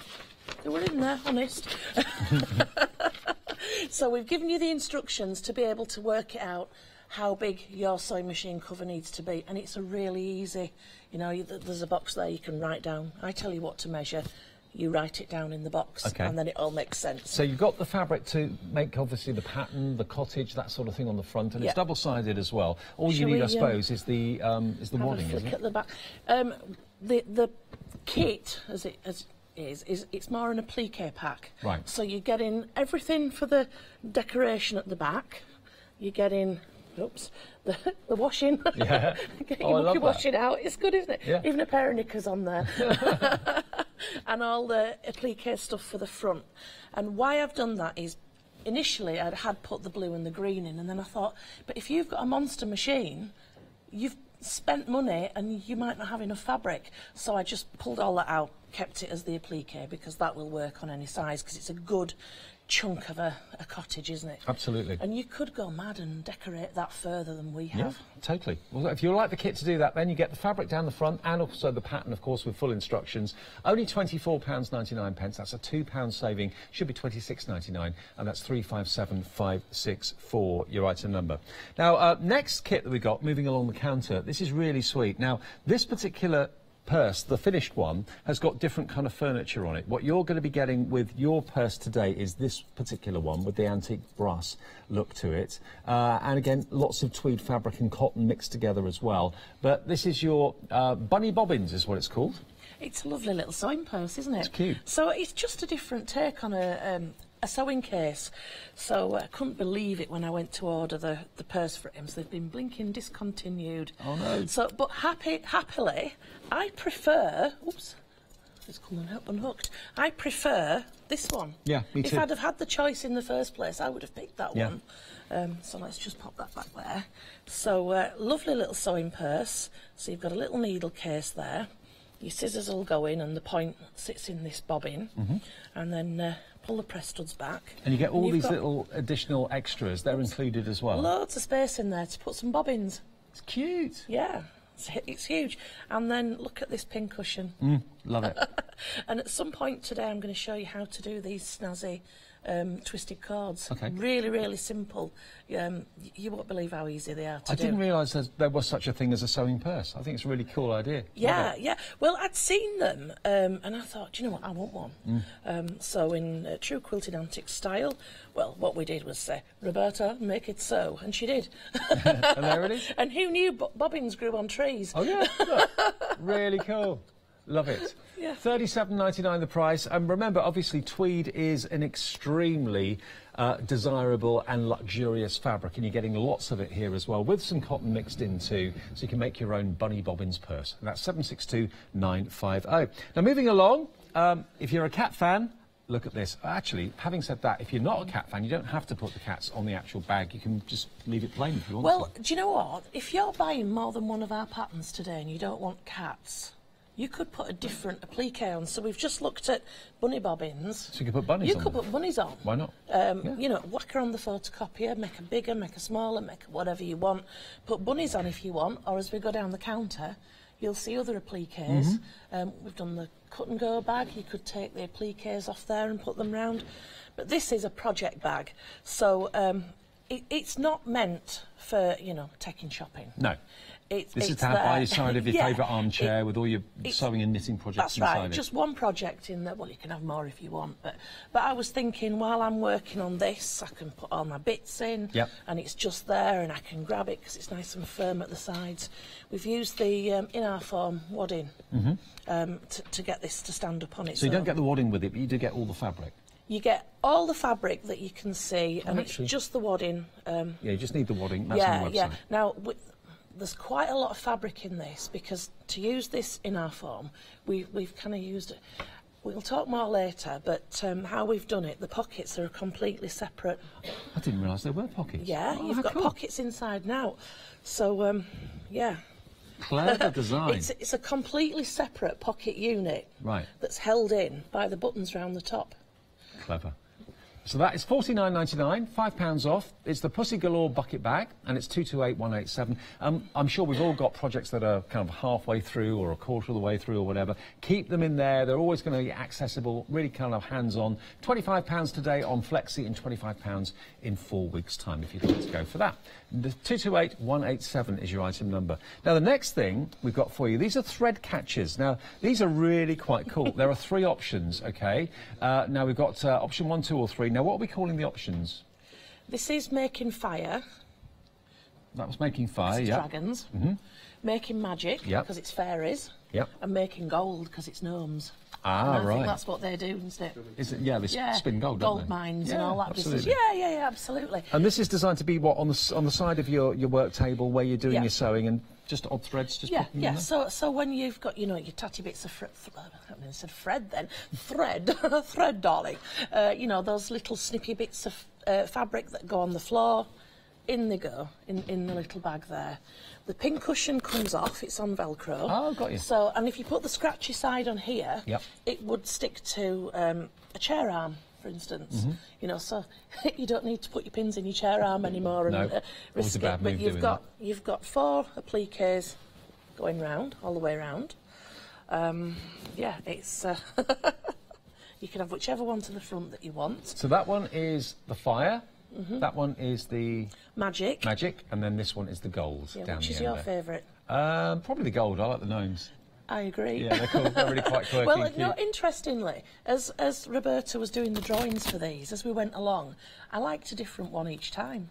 They were in there, honest. So we've given you the instructions to be able to work it out how big your sewing machine cover needs to be, and it's a really easy, you know, there's a box there you can write down. I tell you what to measure, you write it down in the box, and then it all makes sense. So you've got the fabric to make, obviously, the pattern, the cottage, that sort of thing on the front, and it's double-sided as well. All you need, I suppose, is the wadding, isn't it? At the back. The kit, as it is it's more an applique pack. Right. So you're getting everything for the decoration at the back. You're getting... Oops, the washing. Yeah. Get your mucky washing out. It's good, isn't it? Yeah. Even a pair of knickers on there. And all the applique stuff for the front. And why I've done that is, initially I had put the blue and the green in, and then I thought, but if you've got a monster machine, you've spent money and you might not have enough fabric. So I just pulled all that out, kept it as the applique, because that will work on any size, because it's a good chunk of a cottage, isn't it? Absolutely. And you could go mad and decorate that further than we have. Yeah, totally. Well, if you like the kit to do that, then you get the fabric down the front and also the pattern, of course, with full instructions. Only £24.99. That's a £2 saving. Should be £26.99, and that's 357564, your item number. Now, next kit that we got, moving along the counter, this is really sweet. Now, this particular purse, the finished one, has got different kind of furniture on it. What you're going to be getting with your purse today is this particular one with the antique brass look to it. And again, lots of tweed fabric and cotton mixed together as well. But this is your bunny bobbins is what it's called. It's a lovely little sewing purse, isn't it? It's cute. So it's just a different take on a sewing case. So I couldn't believe it when I went to order the purse for him. So they've been blinking discontinued. Oh no. So, but happily, I prefer. Oops, it's coming up unhooked. I prefer this one. Yeah, me too. If I'd have had the choice in the first place, I would have picked that one. So let's just pop that back there. So lovely little sewing purse. So you've got a little needle case there. Your scissors will go in and the point sits in this bobbin. And then pull the press studs back. And you get all these little additional extras. They're included as well. Loads of space in there to put some bobbins. It's cute. Yeah, it's huge. And then look at this pin cushion. Love it. And at some point today I'm going to show you how to do these snazzy twisted cords. Okay. Really, really simple. You won't believe how easy they are to do. I didn't realise there was such a thing as a sewing purse. I think it's a really cool idea. Yeah, yeah. Well, I'd seen them and I thought, do you know what, I want one. So in true quilted antique style, well, what we did was say, Roberta, make it so. And she did. And there it is. And who knew bobbins grew on trees? Oh, yeah. Look. Really cool. Love it. Yeah. £37.99 the price. And remember, obviously, tweed is an extremely desirable and luxurious fabric, and you're getting lots of it here as well, with some cotton mixed in too, so you can make your own bunny bobbins purse. And that's 762950. Now, moving along, if you're a cat fan, look at this. Actually, having said that, if you're not a cat fan, you don't have to put the cats on the actual bag. You can just leave it plain if you want to. Well, do you know what? If you're buying more than one of our patterns today and you don't want cats, you could put a different applique on. So we've just looked at bunny bobbins. So you could put bunnies on. You could put bunnies on. Why not? You know, whack her on the photocopier, make her bigger, make her smaller, make her whatever you want. Put bunnies on if you want, or as we go down the counter, you'll see other appliques. We've done the cut and go bag. You could take the appliques off there and put them round. But this is a project bag, so it's not meant for, you know, taking shopping. No. This is to have by your side of your favourite armchair with all your sewing and knitting projects inside it. That's right, just one project in there. Well, you can have more if you want, but I was thinking while I'm working on this, I can put all my bits in, and it's just there, and I can grab it because it's nice and firm at the sides. We've used the in-our-form wadding to get this to stand up on its own. So you don't get the wadding with it, but you do get all the fabric. You get all the fabric that you can see, and it's just the wadding. Yeah, you just need the wadding. That's on the website. Yeah. Now, there's quite a lot of fabric in this, because to use this in our form, we've kind of used it. We'll talk more later, but how we've done it, the pockets are completely separate. I didn't realise there were pockets. Yeah, you've got pockets inside now. So, yeah. Clever design. It's a completely separate pocket unit. Right. That's held in by the buttons round the top. Clever. So that is £49.99, £5 off. It's the Pussy Galore bucket bag, and it's 228187. I'm sure we've all got projects that are kind of halfway through or a quarter of the way through or whatever. Keep them in there. They're always going to be accessible, really kind of hands-on. £25 today on Flexi and £25 in 4 weeks' time if you'd like to go for that. The 228187 is your item number. Now, the next thing we've got for you, these are thread catchers. Now, these are really quite cool. There are 3 options, OK? Now, we've got option 1, 2 or 3. Now, what are we calling the options? This is making fire. That was making fire, it's dragons. Making magic, because it's fairies. And making gold, because it's gnomes. Ah, I think that's what they do, isn't it? Is it? Yeah, they spin gold, don't they? Gold mines and all that business. Yeah, absolutely. And this is designed to be, what, on the side of your work table where you're doing your sewing, and just odd threads, just putting them in there? So when you've got, you know, your tatty bits of thread, darling. You know, those little snippy bits of fabric that go on the floor, in they go, in the little bag there. The pin cushion comes off, it's on Velcro. Oh, got you. So, and if you put the scratchy side on here, it would stick to a chair arm, for for instance. You know, so you don't need to put your pins in your chair arm anymore and risk it. But you've got 4 appliques going round, all the way round. Yeah, it's... you can have whichever one to the front that you want. So that one is the fire. That one is the... Magic. And then this one is the gold. Yeah, down which is your favourite? Probably the gold. I like the gnomes. I agree. Yeah, they're cool. They're really quite quirky. Well, no, interestingly, as Roberta was doing the drawings for these, as we went along, I liked a different one each time.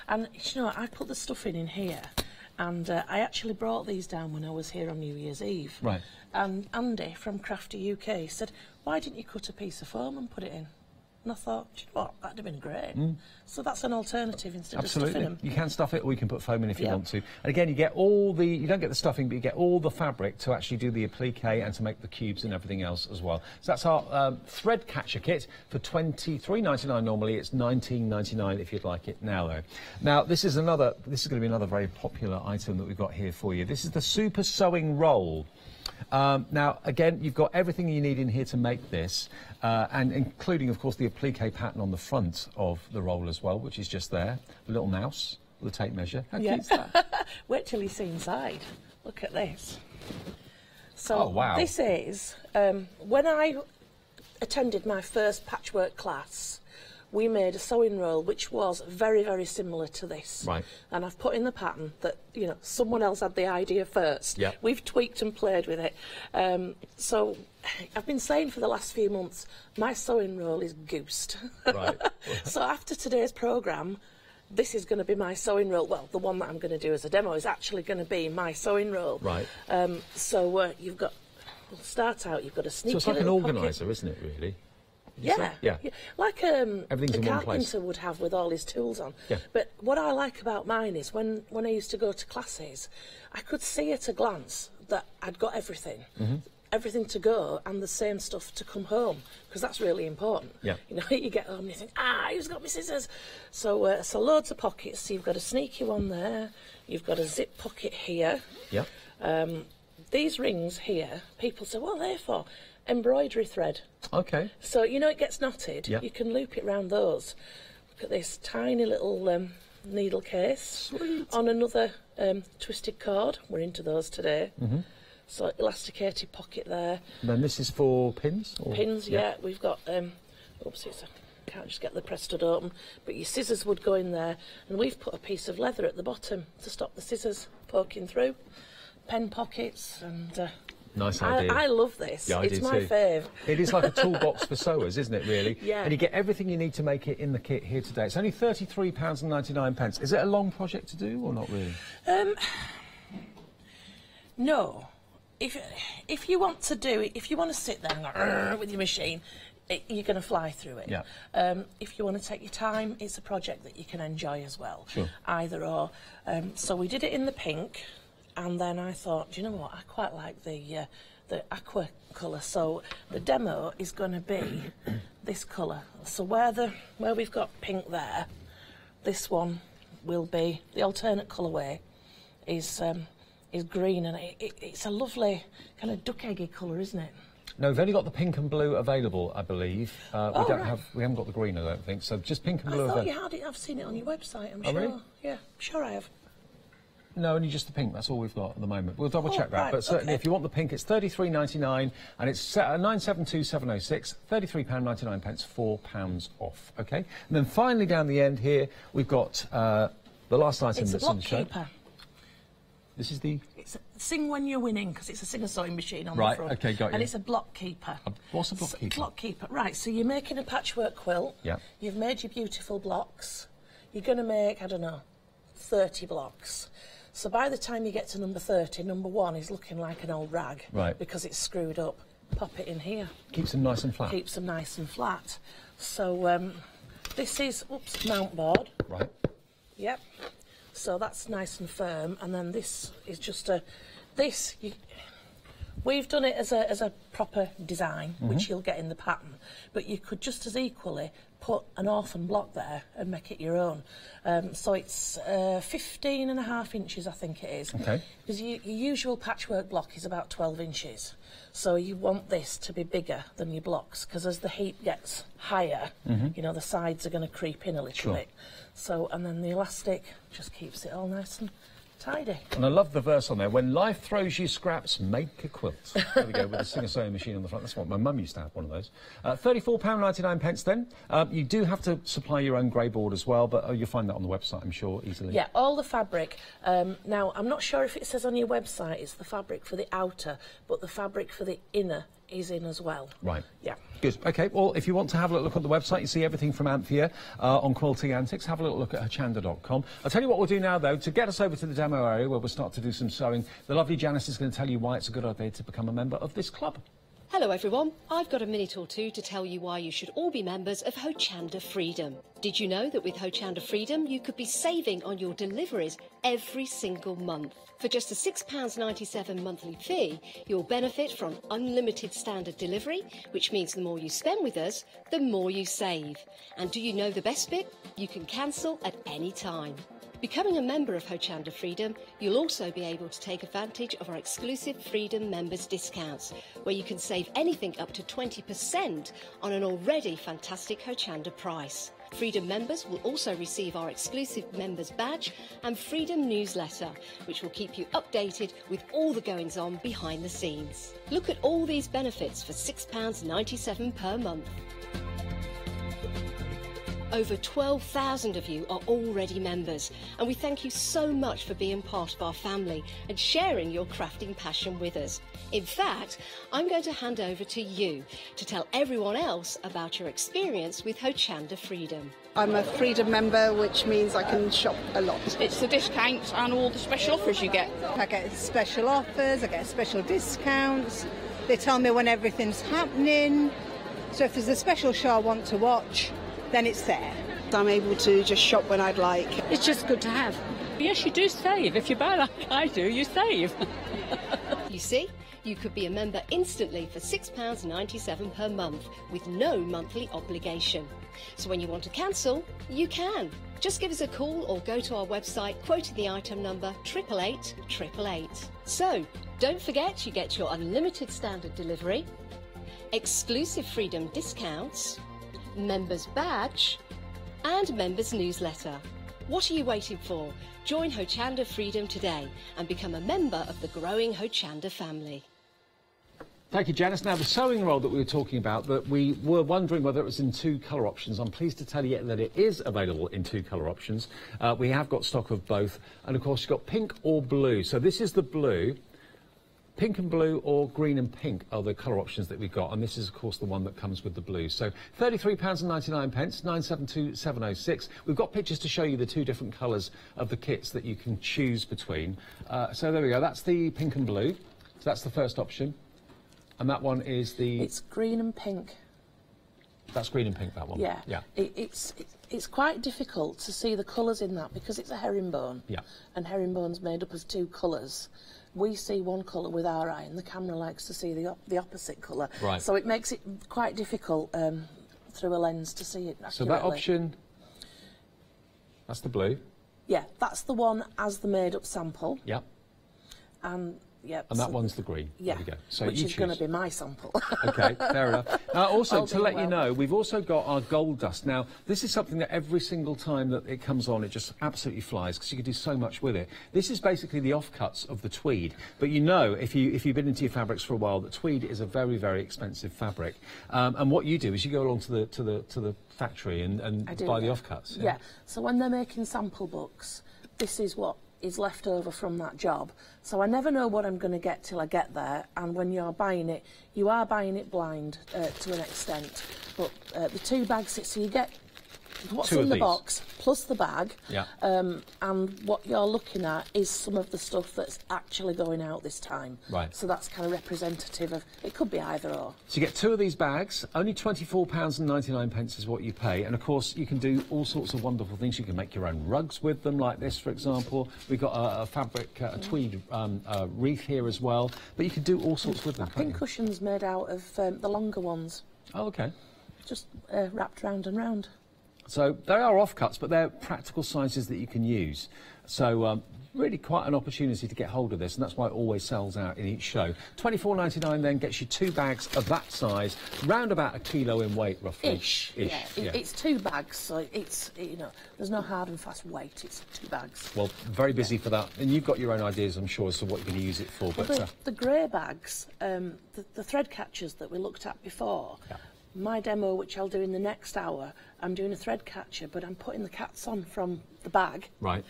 And, you know, I put the stuff in here, and I actually brought these down when I was here on New Year's Eve. Right. And Andy from Crafty UK said, why didn't you cut a piece of foam and put it in? And I thought, do you know what, that'd have been great. So that's an alternative instead of stuffing them. You can stuff it, or you can put foam in if you want to. And again, you get all the, you don't get the stuffing, but you get all the fabric to actually do the applique and to make the cubes and everything else as well. So that's our thread catcher kit for $23.99 normally. It's $19.99 if you'd like it now, though. Now, this is going to be another very popular item that we've got here for you. This is the Super Sewing Roll. Now, again, you've got everything you need in here to make this, and including, of course, the applique pattern on the front of the roll as well, which is just there. A little mouse with a tape measure. How cute is that? Wait till you see inside. Look at this. So, this is, when I attended my first patchwork class, we made a sewing roll which was very, very similar to this. Right. And I've put in the pattern that, you know, someone else had the idea first. Yep. We've tweaked and played with it. So I've been saying for the last few months, my sewing roll is goosed. Right. So after today's programme, this is going to be my sewing roll. Well, the one that I'm going to do as a demo is actually going to be my sewing roll. Right. So you've got, we'll start out, you've got a sneaky little pocket. So it's like an organiser, isn't it, really? Yeah. Like a carpenter would have with all his tools on. Yeah. But what I like about mine is when I used to go to classes, I could see at a glance that I'd got everything. Everything to go and the same stuff to come home, because that's really important. Yeah. You know, you get home and you think, who's got my scissors? So, so loads of pockets. So you've got a sneaky one there. You've got a zip pocket here. Yeah. These rings here, people say, what are they for? Embroidery thread. Okay. So, you know, it gets knotted. Yep. You can loop it round those. Look at this tiny little needle case. Sweet. On another twisted cord. We're into those today. So, elasticated pocket there. And then this is for pins? Or? Pins, yeah. We've got, oops, I can't just get the press stud open, but your scissors would go in there. And we've put a piece of leather at the bottom to stop the scissors poking through. Pen pockets and... Nice idea. I love this. Yeah, it's my fave. It is like a toolbox for sewers, isn't it, really? Yeah. And you get everything you need to make it in the kit here today. It's only £33.99. Is it a long project to do or not really? No. If you want to do it, if you want to sit there with your machine, you're going to fly through it. Yeah. If you want to take your time, it's a project that you can enjoy as well. Sure. Either or. So we did it in the pink. And then I thought, do you know what, I quite like the aqua colour, so the demo is going to be this colour. So where we've got pink there, this one will be, the alternate colourway is green, and it's a lovely kind of duck eggy colour, isn't it? No, we've only got the pink and blue available, I believe. We haven't got the green, I don't think, so just pink and blue. I thought you had it, I've seen it on your website, I'm sure. Really? Yeah, I'm sure I have. No, only just the pink. That's all we've got at the moment. We'll double check that. Right, but certainly, if you want the pink, it's £33.99, and it's set at 972,706. £33.99, £4 off. Okay. And then finally, down the end here, we've got the last item that's in the show. This is the. It's sing when you're winning, because it's a singer sewing machine on the front. Right. Okay, got you. And it's a block keeper. What's a block keeper? Block keeper. Right. So you're making a patchwork quilt. Yeah. You've made your beautiful blocks. You're going to make, I don't know, 30 blocks. So by the time you get to number 30, number 1 is looking like an old rag. Right. Because it's screwed up. Pop it in here. Keeps them nice and flat. Keeps them nice and flat. So this is, mount board. Right. Yep. So that's nice and firm. And then this is just we've done it as a proper design, which you'll get in the pattern. But you could just as equally put an orphan block there and make it your own. So it's 15.5 inches, I think it is. Okay. Because your usual patchwork block is about 12 inches. So you want this to be bigger than your blocks, because as the heat gets higher, you know, the sides are going to creep in a little bit. So, and then the elastic just keeps it all nice and tidy. And I love the verse on there. When life throws you scraps, make a quilt. There we go, with a singer-sewing machine on the front. That's what my mum used to have, one of those. £34.99 then. You do have to supply your own grey board as well, but you'll find that on the website, I'm sure, easily. Yeah, all the fabric. Now, I'm not sure if it says on your website it's the fabric for the outer, but the fabric for the inner is in as well. Right. Yeah. Good. OK, well, if you want to have a little look at the website, you see everything from Anthea on Quilting Antics. Have a little look at Hochanda.com. I'll tell you what we'll do now, though, to get us over to the demo area where we'll start to do some sewing. The lovely Janice is going to tell you why it's a good idea to become a member of this club. Hello everyone, I've got a minute or two to tell you why you should all be members of Hochanda Freedom. Did you know that with Hochanda Freedom you could be saving on your deliveries every single month? For just a £6.97 monthly fee, you'll benefit from unlimited standard delivery, which means the more you spend with us, the more you save. And do you know the best bit? You can cancel at any time. Becoming a member of Hochanda Freedom, you'll also be able to take advantage of our exclusive Freedom members discounts, where you can save anything up to 20% on an already fantastic Hochanda price. Freedom members will also receive our exclusive members badge and Freedom newsletter, which will keep you updated with all the goings-on behind the scenes. Look at all these benefits for £6.97 per month. Over 12,000 of you are already members, and we thank you so much for being part of our family and sharing your crafting passion with us. In fact, I'm going to hand over to you to tell everyone else about your experience with Hochanda Freedom. I'm a Freedom member, which means I can shop a lot. It's the discounts and all the special offers you get. I get special offers, I get special discounts. They tell me when everything's happening. So if there's a special show I want to watch, then it's there. I'm able to just shop when I'd like. It's just good to have. Yes, you do save. If you buy like I do, you save. You see, you could be a member instantly for £6.97 per month with no monthly obligation. So when you want to cancel, you can. Just give us a call or go to our website quoting the item number 888 888. So, don't forget you get your unlimited standard delivery, exclusive Freedom discounts, members badge and members newsletter. What are you waiting for? Join Hochanda Freedom today and become a member of the growing Hochanda family. Thank you, Janice. Now, the sewing roll that we were talking about, that we were wondering whether it was in 2 colour options, I'm pleased to tell you that it is available in 2 colour options. We have got stock of both, and of course you've got pink or blue. So this is the blue. Pink and blue or green and pink are the colour options that we've got, and this is, of course, the one that comes with the blue. So £33.99, 972-706. We've got pictures to show you the 2 different colours of the kits that you can choose between. So there we go. That's the pink and blue. So that's the first option. And that one is the... It's green and pink. That's green and pink, that one? Yeah. Yeah. It's quite difficult to see the colours in that because it's a herringbone. Yeah. And herringbone's made up of 2 colours. We see one colour with our eye, and the camera likes to see the opposite colour. Right. So it makes it quite difficult through a lens to see it accurately. So that option, that's the blue. Yeah, that's the one as the made-up sample. Yep. And yep. And that one's the green. Yeah. There we go. So which you is choose. going to be my sample. OK, fair enough. Also, All to let being you know, we've also got our gold dust. Now, this is something that every single time that it comes on, it just absolutely flies, because you can do so much with it. This is basically the offcuts of the tweed. But you know, if you've been into your fabrics for a while, that tweed is a very, very expensive fabric. And what you do is you go along to the factory and buy the offcuts. Yeah. So when they're making sample books, this is what is left over from that job. So I never know what I'm going to get till I get there, and when you're buying it, you are buying it blind to an extent. But the 2 bags, so you get what's in the box plus the bag, yeah. And what you're looking at is some of the stuff that's actually going out this time. Right. So that's kind of representative of, it could be either or. So you get 2 of these bags, only £24.99 is what you pay, and of course you can do all sorts of wonderful things. You can make your own rugs with them, like this, for example. We've got a fabric, a tweed wreath here as well, but you can do all sorts with them. Pin cushion's made out of the longer ones. Oh, OK. just wrapped round and round. So they are offcuts, but they're practical sizes that you can use. So really quite an opportunity to get hold of this, and that's why it always sells out in each show. £24.99 then gets you 2 bags of that size, round about 1 kilo in weight, roughly. Ish. Yeah. It's 2 bags, so it's, you know, there's no hard and fast weight. It's 2 bags. Well, very busy for that, and you've got your own ideas, I'm sure, as to what you're going to use it for. Well, But the grey bags, the thread catchers that we looked at before. Yeah. My demo, which I'll do in the next hour, I'm doing a thread catcher, but I'm putting the cats on from the bag. Right.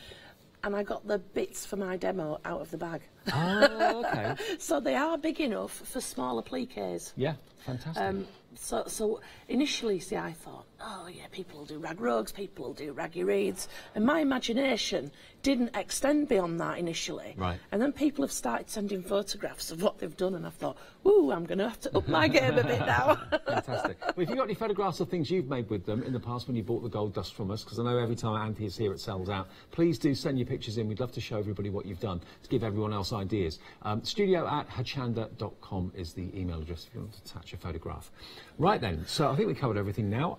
And I got the bits for my demo out of the bag. Oh, OK. So they are big enough for smaller pliques. Yeah, fantastic. So initially, see, I thought, oh yeah, people will do rag rugs, people will do raggy reeds, and my imagination didn't extend beyond that initially. Right. And then people have started sending photographs of what they've done, and I've thought, ooh, I'm going to have to up my game a bit now. Fantastic. Well, if you've got any photographs of things you've made with them in the past when you bought the gold dust from us, because I know every time Auntie is here it sells out, please do send your pictures in. We'd love to show everybody what you've done to give everyone else ideas. studio@hochanda.com is the email address if you want to attach a photograph. Right then, so I think we covered everything now.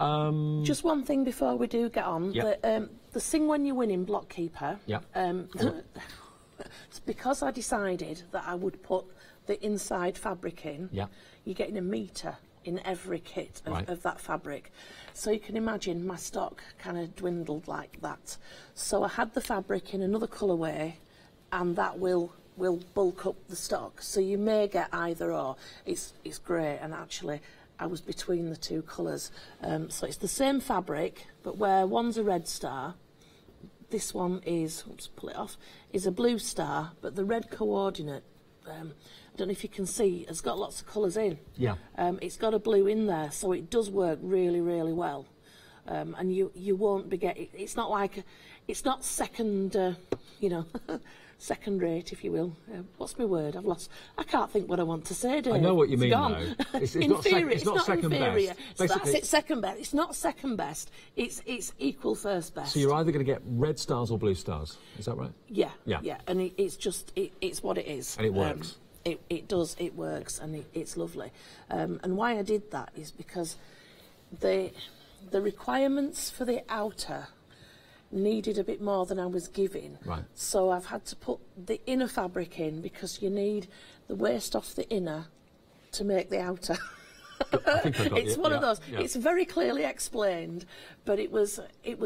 Just one thing before we do get on. Yep. The Sing When You Win in Block Keeper. Yep. It's because I decided that I would put the inside fabric in. Yeah. You're getting a metre in every kit Right. of that fabric. So you can imagine my stock kind of dwindled like that. So I had the fabric in another colourway, and that will bulk up the stock. So you may get either or. It's great, and actually I was between the 2 colours. So it's the same fabric, but where one's a red star, this one is, oops, pull it off, is a blue star, but the red coordinate, I don't know if you can see, has got lots of colours in. Yeah. It's got a blue in there, so it does work really, really well. And you won't be getting, it's not like, it's not second, you know, second rate, if you will. What's my word? I can't think what I want to say, Dave. I know what you mean, gone. though. It's Inferior. It's not second inferior. best. That's Basically, it, second best. It's not second best. It's equal first best. so you're either going to get red stars or blue stars. Is that right? Yeah. Yeah. Yeah. And it's just, it's what it is. And it works. It does, it works, and it's lovely. And why I did that is because the requirements for the outer needed a bit more than I was given. Right. So I've had to put the inner fabric in because you need the waist off the inner to make the outer. I think I got It's you. one of Yeah, those. yeah. It's very clearly explained, but it was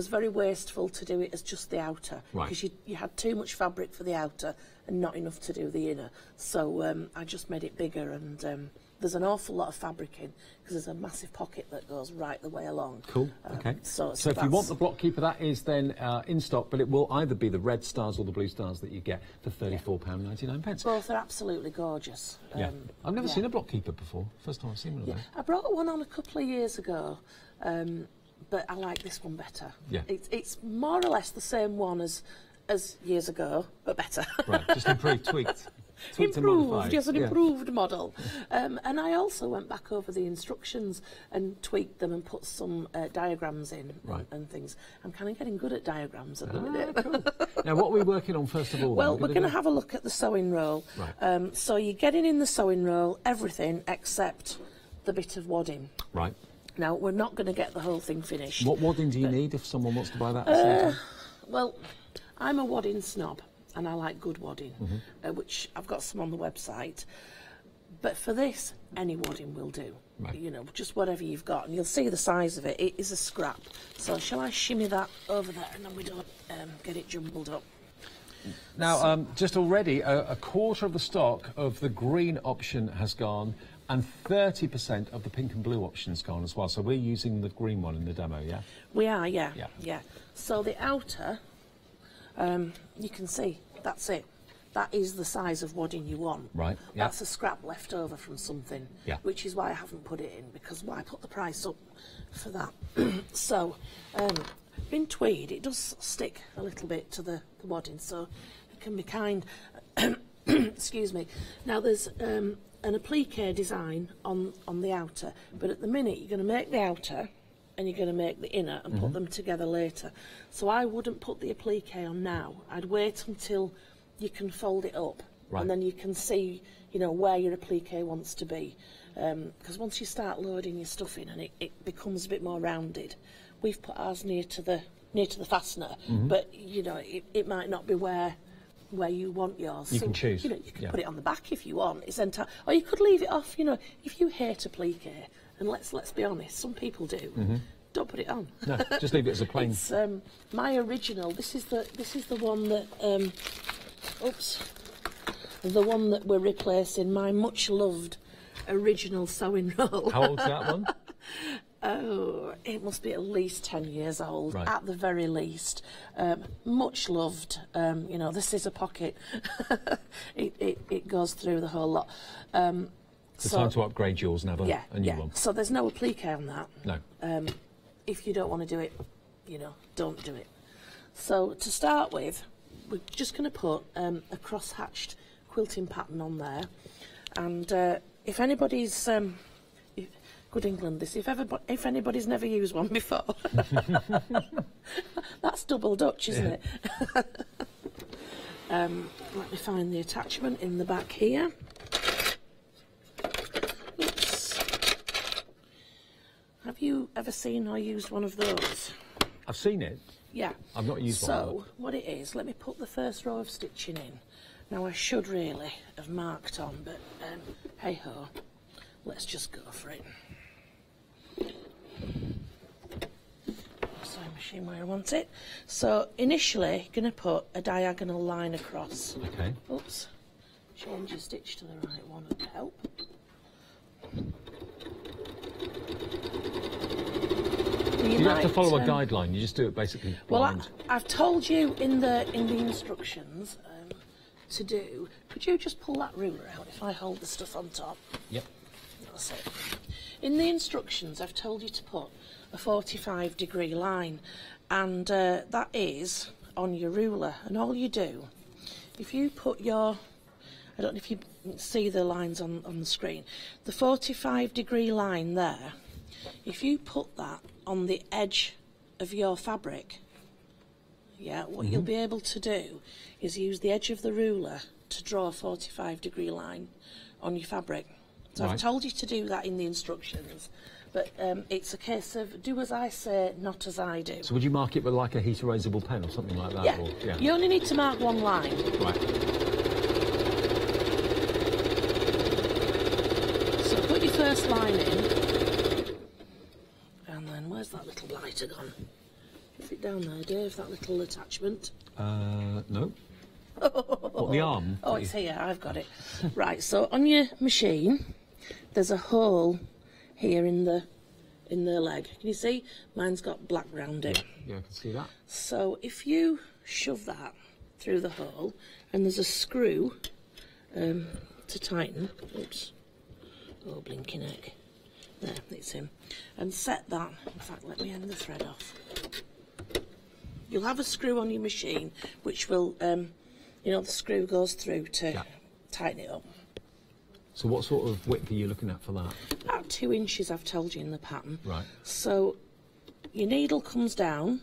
very wasteful to do it as just the outer, Right. because you had too much fabric for the outer and not enough to do the inner. So I just made it bigger, and there's an awful lot of fabric in because there's a massive pocket that goes right the way along. Cool. Okay. So if you want the block keeper, that is then in stock, but it will either be the red stars or the blue stars that you get for £34.99. Both are absolutely gorgeous. Yeah. I've never seen a block keeper before. First time I've seen one of those. I brought one on a couple of years ago, but I like this one better. Yeah. It's more or less the same one as years ago, but better. Right, just improved, tweaked. Tweaked and modified. Yes, an Yeah. improved model. And I also went back over the instructions and tweaked them and put some diagrams in and things. I'm kind of getting good at diagrams at the minute. Cool. Now, what are we working on first of all? Well, we're going to have a look at the sewing roll. Right. So you're getting in the sewing roll everything except the bit of wadding. Right. Now, we're not going to get the whole thing finished. What wadding do you need if someone wants to buy that? Well, I'm a wadding snob, and I like good wadding, which I've got some on the website. But for this, any wadding will do. Right. You know, just whatever you've got. And you'll see the size of it. It is a scrap. So shall I shimmy that over there, and then we don't get it jumbled up? Now, just already, a quarter of the stock of the green option has gone, and 30% of the pink and blue option's gone as well. So we're using the green one in the demo, yeah? We are, yeah. So the outer, you can see, that's it. That is the size of wadding you want. Right, yeah. That's a scrap left over from something, which is why I haven't put it in, because why put the price up for that? So, in tweed, it does stick a little bit to the wadding, so it can be kind. Excuse me. Now, there's an applique design on the outer, but at the minute, you're going to make the outer, and you're going to make the inner and put them together later. So I wouldn't put the applique on now. I'd wait until you can fold it up Right. and then you can see, you know, where your applique wants to be. Because once you start loading your stuff in and it becomes a bit more rounded, we've put ours near to the fastener, but you know it might not be where you want yours. You can choose. You know, you can put it on the back if you want. It's or you could leave it off. You know, if you hate applique, and let's be honest, some people do. Don't put it on. No, just leave it as a plain. It's my original. This is the one that. The one that we're replacing. My much loved original sewing roll. How old's that one? Oh, it must be at least 10 years old, right. At the very least. Much loved. You know, the scissor pocket. it goes through the whole lot. It's time to upgrade yours and have a new one. So there's no applique on that. No. If you don't want to do it, you know, don't do it. So to start with, we're just going to put a cross-hatched quilting pattern on there. And if anybody's... Good England, this. If anybody's never used one before, that's double Dutch, isn't it? Let me find the attachment in the back here. Oops. Have you ever seen or used one of those? I've seen it. Yeah. I've not used one. So, what it is, let me put the first row of stitching in. Now, I should really have marked on, but hey-ho, let's just go for it. Sewing machine where I want it. So initially, going to put a diagonal line across. Okay. Oops. Change your stitch to the right one would help. You don't have to follow a guideline. You just do it basically blind. Well, I've told you in the instructions to do. Could you just pull that ruler out if I hold the stuff on top? Yep. That's it. In the instructions, I've told you to put a 45-degree line, and that is on your ruler. And all you do, if you put your, I don't know if you see the lines on the screen, the 45-degree line there, if you put that on the edge of your fabric, what you'll be able to do is use the edge of the ruler to draw a 45-degree line on your fabric. So I've told you to do that in the instructions, but it's a case of do as I say, not as I do. So would you mark it with like a heat erasable pen or something like that? Yeah. Or, You only need to mark one line. Right. So put your first line in, and then where's that little lighter gone? Is it down there, Dave, that little attachment? No. What, the arm? Oh, it's here, I've got it. Right, so on your machine, there's a hole here in the leg. Can you see? Mine's got black round it. Yeah, I can see that. So if you shove that through the hole, and there's a screw to tighten. Oops. Oh, blinking heck. There, it's him. And set that. In fact, let me end the thread off. You'll have a screw on your machine, which will... you know, the screw goes through to tighten it up. So what sort of width are you looking at for that? About 2 inches, I've told you in the pattern. Right. So your needle comes down.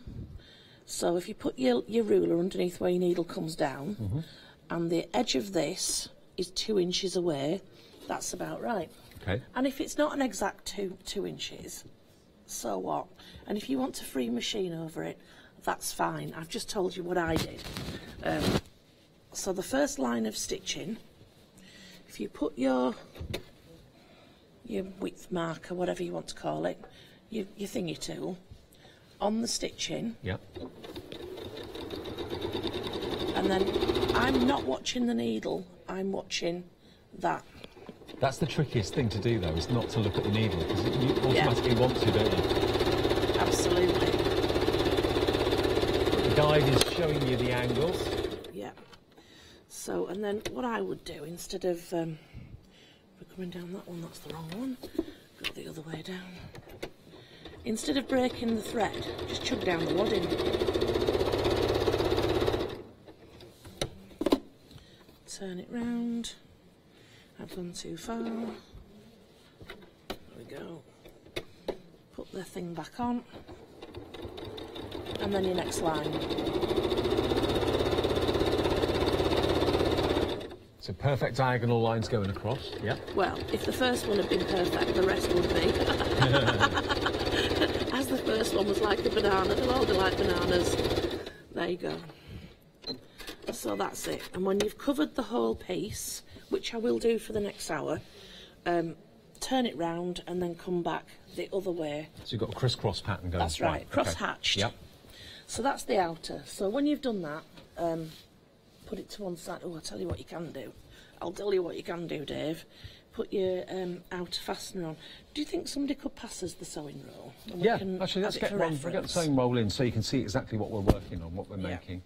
So if you put your ruler underneath where your needle comes down, and the edge of this is 2 inches away, that's about right. Okay. And if it's not an exact two inches, so what? And if you want to free machine over it, that's fine. I've just told you what I did. So the first line of stitching, if you put your width marker, whatever you want to call it, your thingy tool, on the stitching. Yep. And then I'm not watching the needle, I'm watching that. That's the trickiest thing to do, though, is not to look at the needle, because you automatically want to, don't you? Absolutely. The guide is showing you the angles. Yeah. So, and then what I would do, instead of, we're coming down that one, that's the wrong one, go the other way down. Instead of breaking the thread, just chug down the wadding. Turn it round. I've gone too far. There we go. Put the thing back on. And then your next line. So perfect diagonal lines going across, yeah. Well, if the first one had been perfect, the rest would be. As the first one was like a banana, they'll all be like bananas. There you go. So that's it. And when you've covered the whole piece, which I will do for the next hour, turn it round and then come back the other way. So you've got a crisscross pattern going. That's right, cross-hatched. Yep. So that's the outer. So when you've done that, put it to one side. Oh, I'll tell you what you can do. I'll tell you what you can do, Dave. Put your outer fastener on. Do you think somebody could pass us the sewing roll? Yeah, actually, let's get the sewing roll in so you can see exactly what we're working on, what we're making.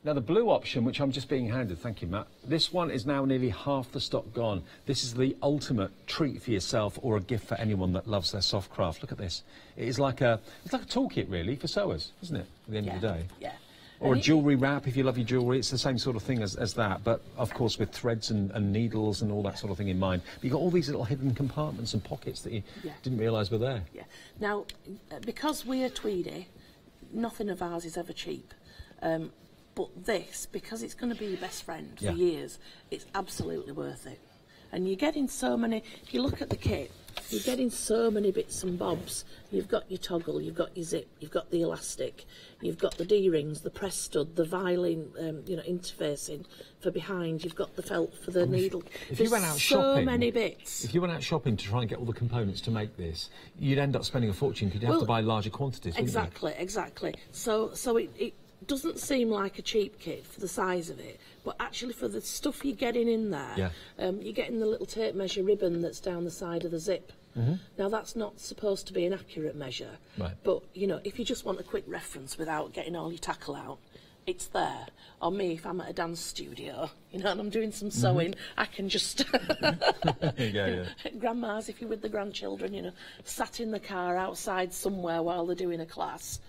Now, the blue option, which I'm just being handed, thank you, Matt, this one is now nearly half the stock gone. This is the ultimate treat for yourself or a gift for anyone that loves their soft craft. Look at this. It is like a toolkit, really, for sewers, isn't it, at the end of the day? Yeah. Or a jewellery wrap, if you love your jewellery. It's the same sort of thing as that, but, of course, with threads and needles and all that sort of thing in mind. But you've got all these little hidden compartments and pockets that you didn't realise were there. Yeah. Now, because we're Tweedy, nothing of ours is ever cheap. But this, because it's going to be your best friend for years, it's absolutely worth it. And you're getting so many, if you look at the kit, you're getting so many bits and bobs. You've got your toggle, you've got your zip, you've got the elastic, you've got the D-rings, the press stud, the violin, interfacing for behind, you've got the felt for the needle. If you went out shopping, so many bits. If you went out shopping to try and get all the components to make this, you'd end up spending a fortune because you'd have to buy larger quantities, Exactly, exactly. So it doesn't seem like a cheap kit for the size of it, but actually for the stuff you're getting in there, you're getting the little tape measure ribbon that's down the side of the zip. Now, that's not supposed to be an accurate measure, but, if you just want a quick reference without getting all your tackle out, it's there. Or me, if I'm at a dance studio, and I'm doing some sewing, I can just... Grandmas, if you're with the grandchildren, sat in the car outside somewhere while they're doing a class.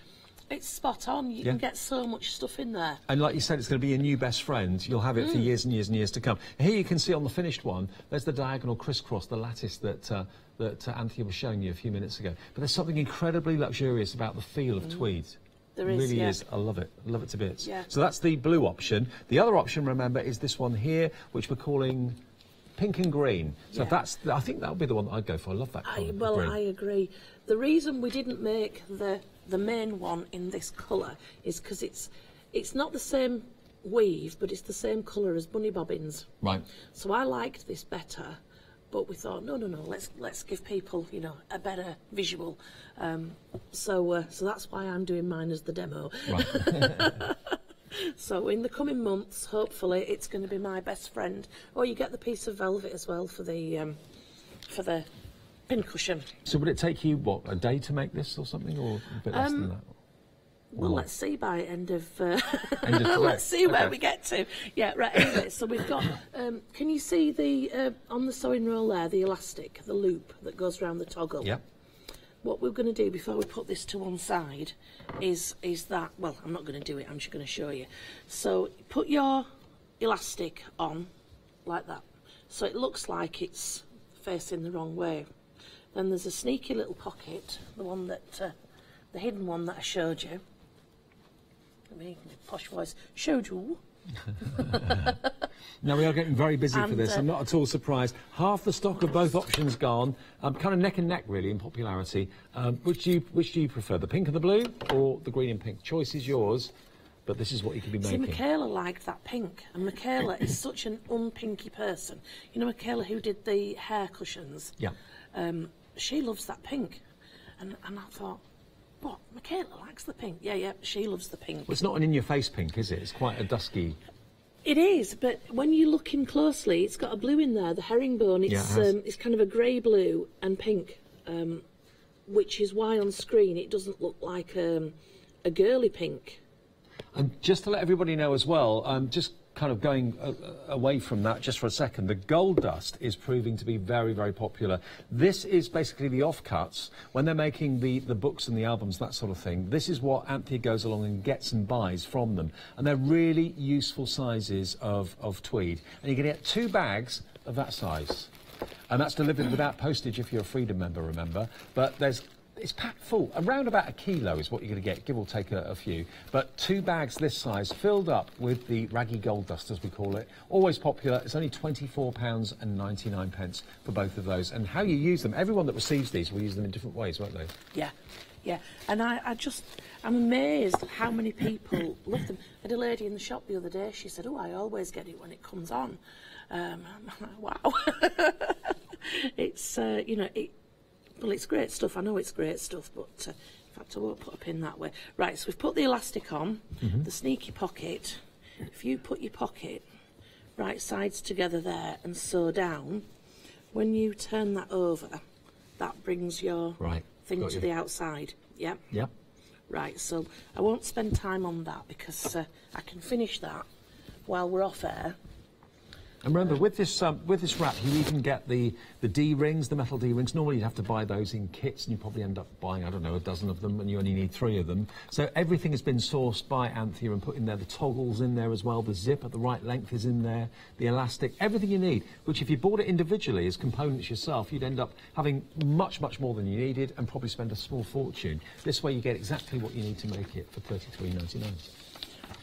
It's spot on. You can get so much stuff in there. And like you said, it's going to be your new best friend. You'll have it for years and years and years to come. Here you can see on the finished one, there's the diagonal crisscross, the lattice that Anthea was showing you a few minutes ago. But there's something incredibly luxurious about the feel of tweed. There is, really is. I love it. I love it to bits. Yeah. So that's the blue option. The other option, remember, is this one here, which we're calling pink and green. So I think that would be the one that I'd go for. I love that colour. Well, I agree. The reason we didn't make the main one in this colour is because it's not the same weave, but it's the same colour as bunny bobbins. Right. So I liked this better, but we thought, no, let's give people, a better visual. So that's why I'm doing mine as the demo. Right. So in the coming months, hopefully, it's going to be my best friend. Or you get the piece of velvet as well for the pincushion. So would it take you, what, a day to make this or something, or a bit less than that? Well, let's see by end of let's see where we get to. Yeah, right. Anyway, so we've got. Can you see the on the sewing roll there, the elastic, the loop that goes around the toggle? Yeah. What we're going to do before we put this to one side is that. Well, I'm not going to do it. I'm just going to show you. So put your elastic on like that, so it looks like it's facing the wrong way. Then there's a sneaky little pocket, the one that, the hidden one that I showed you. I mean, posh voice, showed you. Now we are getting very busy for this. I'm not at all surprised. Half the stock of both options gone. Kind of neck and neck, really, in popularity. Which do you prefer, the pink and the blue, or the green and pink? Choice is yours. But this is what you could be making. See, Michaela liked that pink, and Michaela is such an unpinky person. You know, Michaela, who did the hair cushions. Yeah. She loves that pink, and I thought, what? Michaela likes the pink. Yeah, she loves the pink. Well, it's not an in-your-face pink, is it? It's quite a dusky. It is, but when you look in closely, it's got a blue in there. The herringbone, it's kind of a grey blue and pink, which is why on screen it doesn't look like a girly pink. And just to let everybody know as well, just kind of going away from that just for a second, the gold dust is proving to be very, very popular. This is basically the offcuts. When they're making the books and the albums, that sort of thing, this is what Anthea goes along and gets and buys from them. And they're really useful sizes of tweed. And you can get 2 bags of that size. And that's delivered without postage if you're a Freedom member, remember. But there's it's packed full. Around about 1 kilo is what you're going to get, give or take a few. But 2 bags this size filled up with the raggy gold dust, as we call it. Always popular. It's only £24.99 for both of those. And how you use them, everyone that receives these will use them in different ways, won't they? Yeah. Yeah, and I'm amazed how many people love them. I had a lady in the shop the other day, she said, oh, I always get it when it comes on. I'm like, wow. It's, you know, well, it's great stuff. I know it's great stuff, but in fact, I won't put a pin that way. Right, so we've put the elastic on, the sneaky pocket. If you put your pocket right sides together there and sew down, when you turn that over, that brings your thing to the outside. Yeah? Yep. Right, so I won't spend time on that because I can finish that while we're off air. And remember, with this wrap, you even get the D-rings, the metal D-rings. Normally you'd have to buy those in kits, and you probably end up buying, I don't know, a dozen of them, and you only need 3 of them. So everything has been sourced by Anthea and put in there. The toggles in there as well, the zip at the right length is in there, the elastic, everything you need, which if you bought it individually as components yourself, you'd end up having much, much more than you needed and probably spend a small fortune. This way you get exactly what you need to make it for £33.99.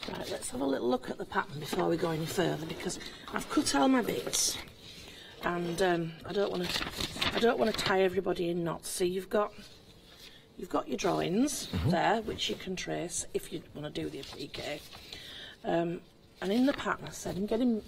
Right, let's have a little look at the pattern before we go any further, because I've cut all my bits, and I don't want to tie everybody in knots. So you've got your drawings there, which you can trace if you want to do the applique. And in the pattern, I said I'm getting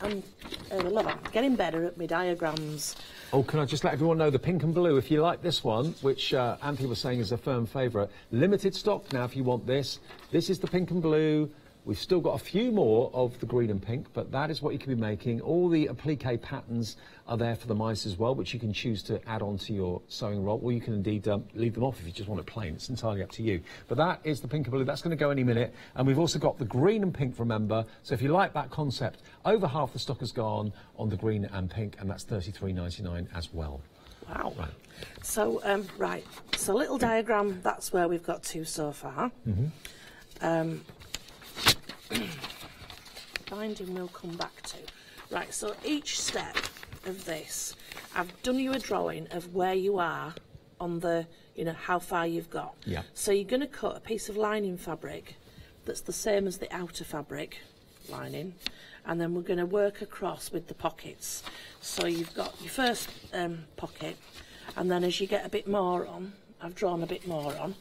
better at my diagrams. Oh, can I just let everyone know the pink and blue? If you like this one, which Anthea was saying is a firm favourite, limited stock now. If you want this is the pink and blue. We've still got a few more of the green and pink, but that is what you can be making. All the applique patterns are there for the mice as well, which you can choose to add on to your sewing roll, or you can indeed leave them off if you just want it plain. It's entirely up to you. But that is the pink and blue. That's going to go any minute. And we've also got the green and pink, remember. So if you like that concept, over half the stock has gone on the green and pink, and that's £33.99 as well. Wow. Right. So, right. So little diagram, that's where we've got to so far. Binding we'll come back to. Right, so each step of this, I've done you a drawing of where you are on the, you know, how far you've got. Yeah. So you're going to cut a piece of lining fabric that's the same as the outer fabric lining, and then we're going to work across with the pockets. So you've got your first pocket, and then as you get a bit more on, I've drawn a bit more on,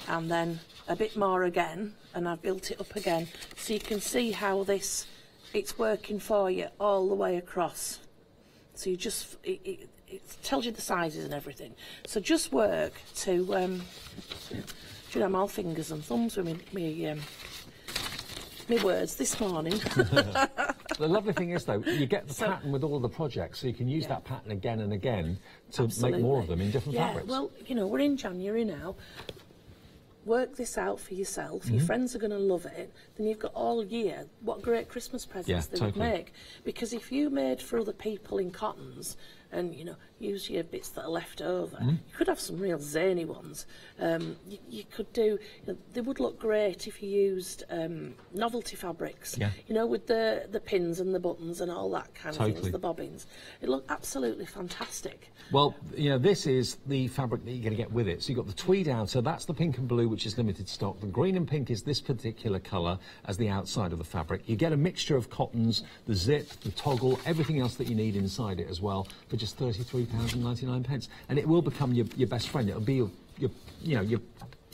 and then a bit more again, and I've built it up again, so you can see how it's working for you all the way across. So you just, it tells you the sizes and everything. So just work to, you know, I'm all fingers and thumbs with me words this morning. The lovely thing is, though, you get the pattern with all the projects, so you can use that pattern again and again to make more of them in different fabrics. Well, you know, we're in January now. Work this out for yourself. Your friends are going to love it. Then you've got all year. What great Christmas presents they would make. Because if you made for other people in cottons, and you know, use your bits that are left over, you could have some real zany ones. You could do. You know, they would look great if you used novelty fabrics. Yeah. You know, with the pins and the buttons and all that kind of things, the bobbins. It looked absolutely fantastic. Well, you know, this is the fabric that you're going to get with it. So you've got the tweed outer, that's the pink and blue, which is limited stock. The green and pink is this particular colour as the outside of the fabric. You get a mixture of cottons, the zip, the toggle, everything else that you need inside it as well, for just £33.99. And it will become your best friend. It'll be your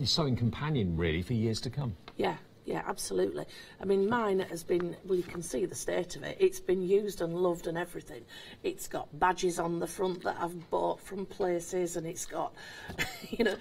sewing companion, really, for years to come. Yeah. Yeah, absolutely. I mean, mine has been, well, you can see the state of it. It's been used and loved and everything. It's got badges on the front that I've bought from places, and it's got, you know,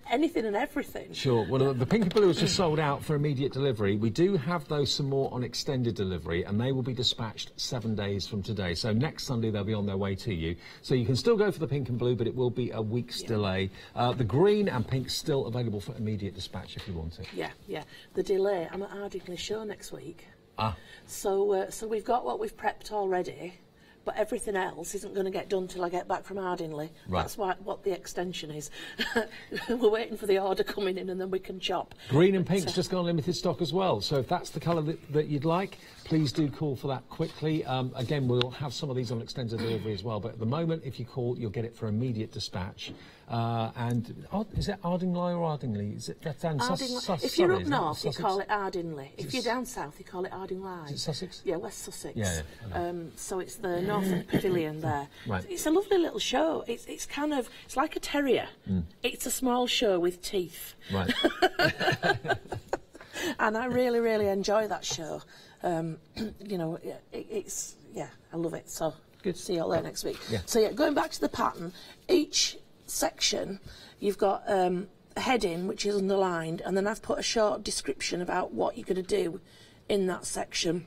anything and everything. Sure. Well, the pink and blue is just sold out for immediate delivery. We do have those some more on extended delivery, and they will be dispatched 7 days from today. So next Sunday they'll be on their way to you. So you can still go for the pink and blue, but it will be a week's delay. The green and pink still available for immediate dispatch if you want it. Yeah, yeah. The delay. I'm at Ardingly Show next week. So we've got what we've prepped already, but everything else isn't going to get done till I get back from Ardingly. Right. That's what the extension is. We're waiting for the order coming in, and then we can chop. Green and pink's just gone limited stock as well. So if that's the colour that you'd like, please do call for that quickly. Again, we'll have some of these on extended delivery as well. But at the moment, if you call, you'll get it for immediate dispatch. And is it Ardingly or Ardingly? Is it that's down Ardingly. If you're up north, you call it Ardingly. If you're down south, you call it Ardingly. Is it Sussex? Yeah, West Sussex. Yeah. So it's the Northern Pavilion there. Right. It's a lovely little show. It's kind of, it's like a terrier. It's a small show with teeth. Right. And I really, really enjoy that show. You know, I love it. So good to see you all there next week. Yeah. So yeah, going back to the pattern, each section you've got a heading which is underlined, and then I've put a short description about what you're going to do in that section.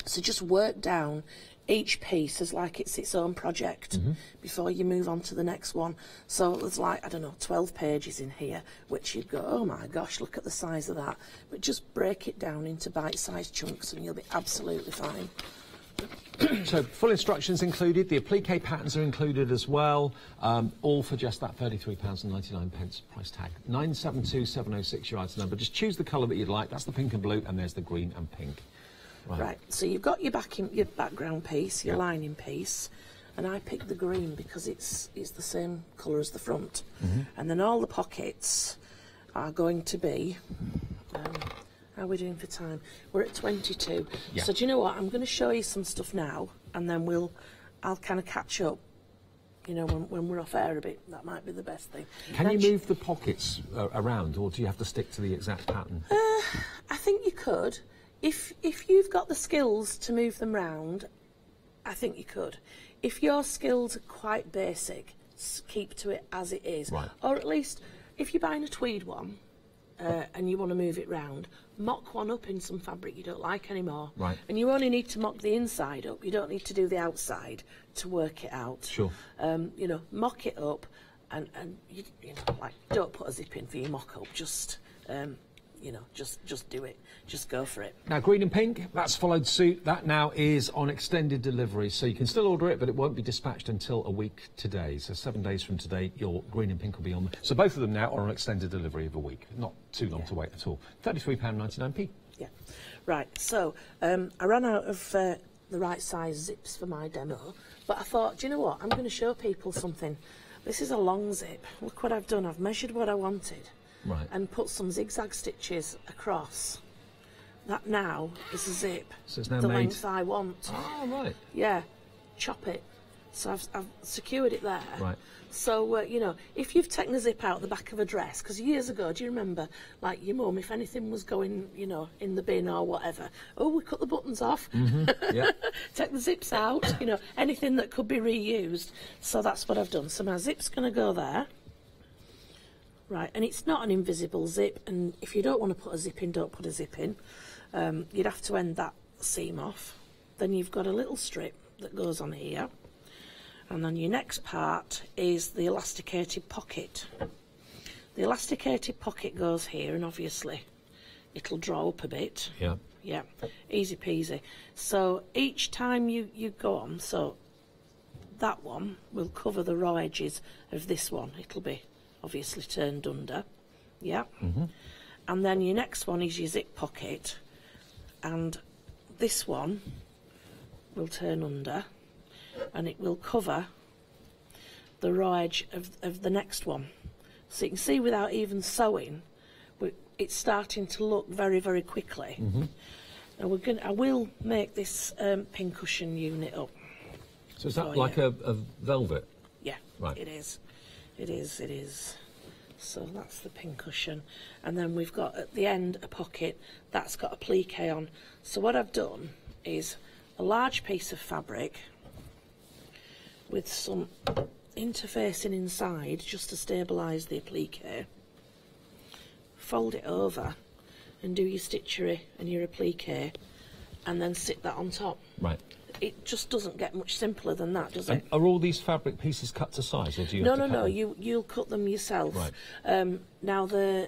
So just work down each piece as like it's its own project before you move on to the next one. So there's like, I don't know, 12 pages in here, which you'd go, oh my gosh, look at the size of that. But just break it down into bite-sized chunks and you'll be absolutely fine. So full instructions included, the applique patterns are included as well, all for just that £33.99 price tag. 972706 your item number. Just choose the colour that you'd like. That's the pink and blue, and there's the green and pink. Right, so you've got your background piece, your lining piece, and I picked the green because it's the same colour as the front. And then all the pockets are going to be, how are we doing for time? We're at 22. Yeah. So do you know what? I'm going to show you some stuff now, and then I'll kind of catch up, you know, when we're off air a bit. That might be the best thing. Can you move the pockets around, or do you have to stick to the exact pattern? I think you could. If you've got the skills to move them round, I think you could. If your skills are quite basic, keep to it as it is. Right. Or at least, if you're buying a tweed one and you want to move it round, mock one up in some fabric you don't like anymore. Right. And you only need to mock the inside up. You don't need to do the outside to work it out. Sure. You know, mock it up and you know, like, don't put a zip in for your mock up. Just... you know, just do it. Just go for it. Now, green and pink, that's followed suit. That now is on extended delivery, so you can still order it, but it won't be dispatched until a week today. So 7 days from today, your green and pink will be on. So both of them now are on extended delivery of a week. Not too long to wait at all. £33.99p. Yeah. Right, so I ran out of the right size zips for my demo, but I thought, do you know what? I'm going to show people something. This is a long zip. Look what I've done. I've measured what I wanted. Right. And put some zigzag stitches across. That now is a zip. So it's now the made... length I want. Oh, right. Yeah. Chop it. So I've secured it there. Right. So, you know, if you've taken a zip out the back of a dress, because years ago, do you remember, like your mum, if anything was going, you know, in the bin or whatever, oh, we cut the buttons off. Yeah. Take the zips out, you know, anything that could be reused. So that's what I've done. So my zip's going to go there. Right, and it's not an invisible zip, and if you don't want to put a zip in, don't put a zip in. You'd have to end that seam off. Then you've got a little strip that goes on here, and then your next part is the elasticated pocket. The elasticated pocket goes here, and obviously it'll draw up a bit. Yeah. Yeah, easy peasy. So each time you go on, so that one will cover the raw edges of this one. It'll be obviously turned under, yeah. And then your next one is your zip pocket, and this one will turn under, and it will cover the raw edge of the next one. So you can see without even sewing, it's starting to look very, very quickly. Now I will make this pincushion unit up. So is that like a velvet? Yeah, right. It is. It is. So that's the pincushion. And then we've got at the end a pocket that's got a applique on. So what I've done is a large piece of fabric with some interfacing inside just to stabilise the applique. Fold it over and do your stitchery and your applique and then sit that on top. Right. It just doesn't get much simpler than that, does it? Are all these fabric pieces cut to size, or do you have to cut them? You'll cut them yourself. Right. Now the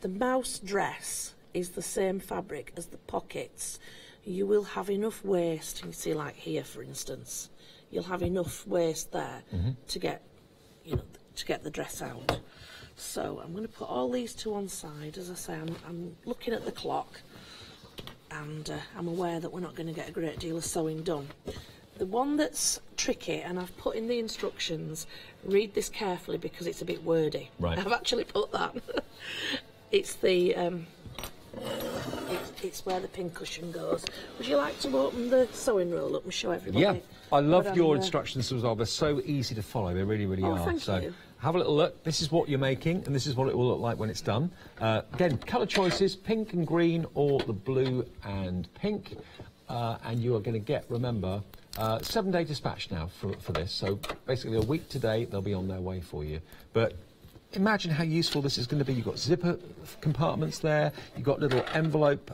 mouse dress is the same fabric as the pockets. You will have enough waist. You see, like here, for instance, you'll have enough waist there to get, to get the dress out. So I'm going to put all these to one side. As I say, I'm looking at the clock. And I'm aware that we're not going to get a great deal of sewing done. The one that's tricky, and I've put in the instructions, read this carefully because it's a bit wordy. Right. I've actually put that. It's the it's where the pincushion goes. Would you like to open the sewing roll up and show everybody? Yeah, I love your I'm, instructions as well. They're so easy to follow. They really, really are. Thank so you. have a little look. This is what you're making, and this is what it will look like when it's done. Again, colour choices, pink and green, or the blue and pink. And you are going to get, remember, 7-day dispatch now for this. So basically a week today, they'll be on their way for you. But imagine how useful this is going to be. You've got zipper compartments there. You've got little envelope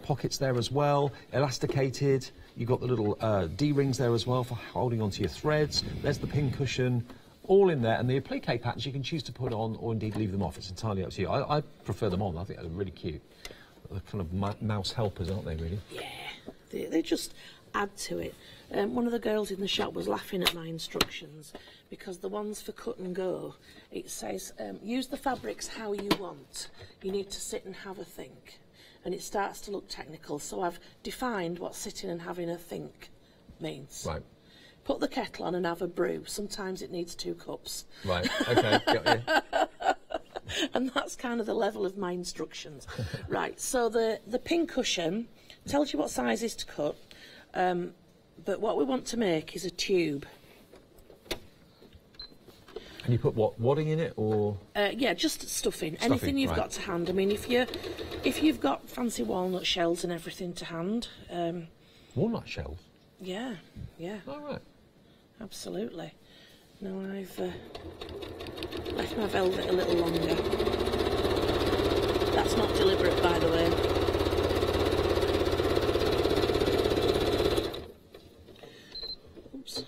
pockets there as well, elasticated. You've got the little D-rings there as well for holding onto your threads. There's the pin cushion, all in there. And the applique patterns you can choose to put on or indeed leave them off. It's entirely up to you. I prefer them on. I think they're really cute. They're kind of mouse helpers, aren't they, really? Yeah, they just add to it. One of the girls in the shop was laughing at my instructions because the ones for cut and go, it says, use the fabrics how you want. You need to sit and have a think. And it starts to look technical, so I've defined what sitting and having a think means. Right. Put the kettle on and have a brew. Sometimes it needs 2 cups. Right, OK, got you. And that's kind of the level of my instructions. Right, so the pin cushion tells you what sizes to cut, but what we want to make is a tube. And you put what, wadding in it, or? Yeah, just stuffing. Anything you've got to hand. I mean, if you've got fancy walnut shells and everything to hand. Walnut shells? Yeah, yeah. All right. Absolutely. Now I've left my velvet a little longer. That's not deliberate, by the way. Oops.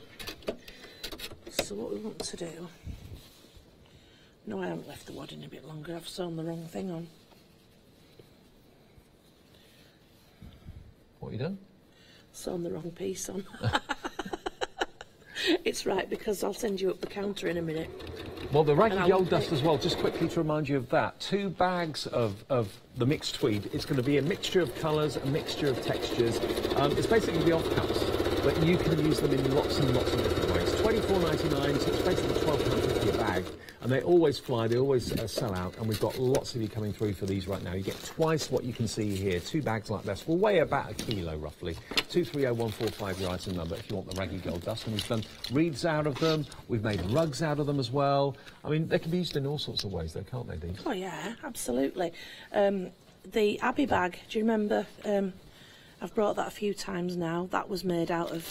So what we want to do... No, I haven't left the wadding a bit longer. I've sewn the wrong thing on. What have you done? Sewn the wrong piece on. It's right, because I'll send you up the counter in a minute. Well, the raggy gold dust as well, just quickly to remind you of that. 2 bags of the mixed tweed. It's going to be a mixture of colours, a mixture of textures. It's basically the off-cuts, but you can use them in lots and lots of different ways. £24.99, so it's basically £12.50 a bag. And they always fly, they always sell out, and we've got lots of you coming through for these right now. You get twice what you can see here. 2 bags like this will weigh about a kilo, roughly. 230145, your item number, if you want the raggy gold dust. And we've done wreaths out of them, we've made rugs out of them as well. I mean, they can be used in all sorts of ways, though, can't they, Dee? Oh, yeah, absolutely. The Abbey bag, do you remember? I've brought that a few times now. That was made out of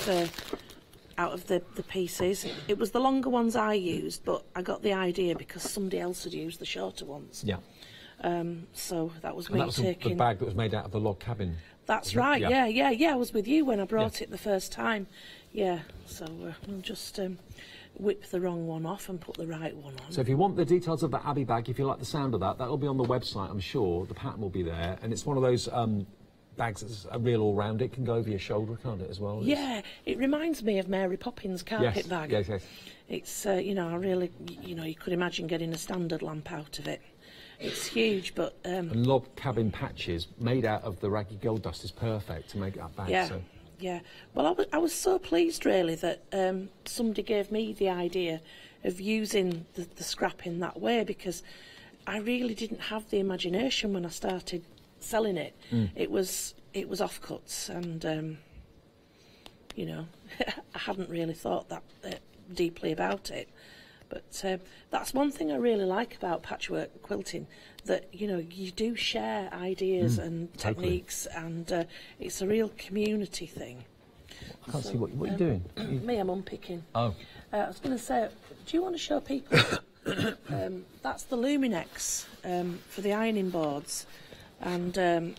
the pieces. It was the longer ones I used, but I got the idea because somebody else had used the shorter ones. Yeah. So that was and me that was taking... the bag that was made out of the log cabin. That's right, yeah. I was with you when I brought it the first time. Yeah, so we'll just whip the wrong one off and put the right one on. So if you want the details of the Abbey bag, if you like the sound of that, that'll be on the website, I'm sure. The pattern will be there, and it's one of those... bags that's a real all-round. It can go over your shoulder, can't it, as well? Yeah, it reminds me of Mary Poppins' carpet bag. Yes, yes. It's, you know, I really, you know, you could imagine getting a standard lamp out of it. It's huge, but... and log cabin patches made out of the raggy gold dust is perfect to make that bag. Yeah, so. yeah. Well, I was so pleased, really, that somebody gave me the idea of using the scrap in that way, because I really didn't have the imagination when I started selling it. It was offcuts, and you know, I hadn't really thought that deeply about it. But that's one thing I really like about patchwork quilting, that you know, you do share ideas and techniques, and it's a real community thing. I can't see what you're doing. Me, I'm unpicking. Oh. I was going to say, do you want to show people? That's the Luminex for the ironing boards. And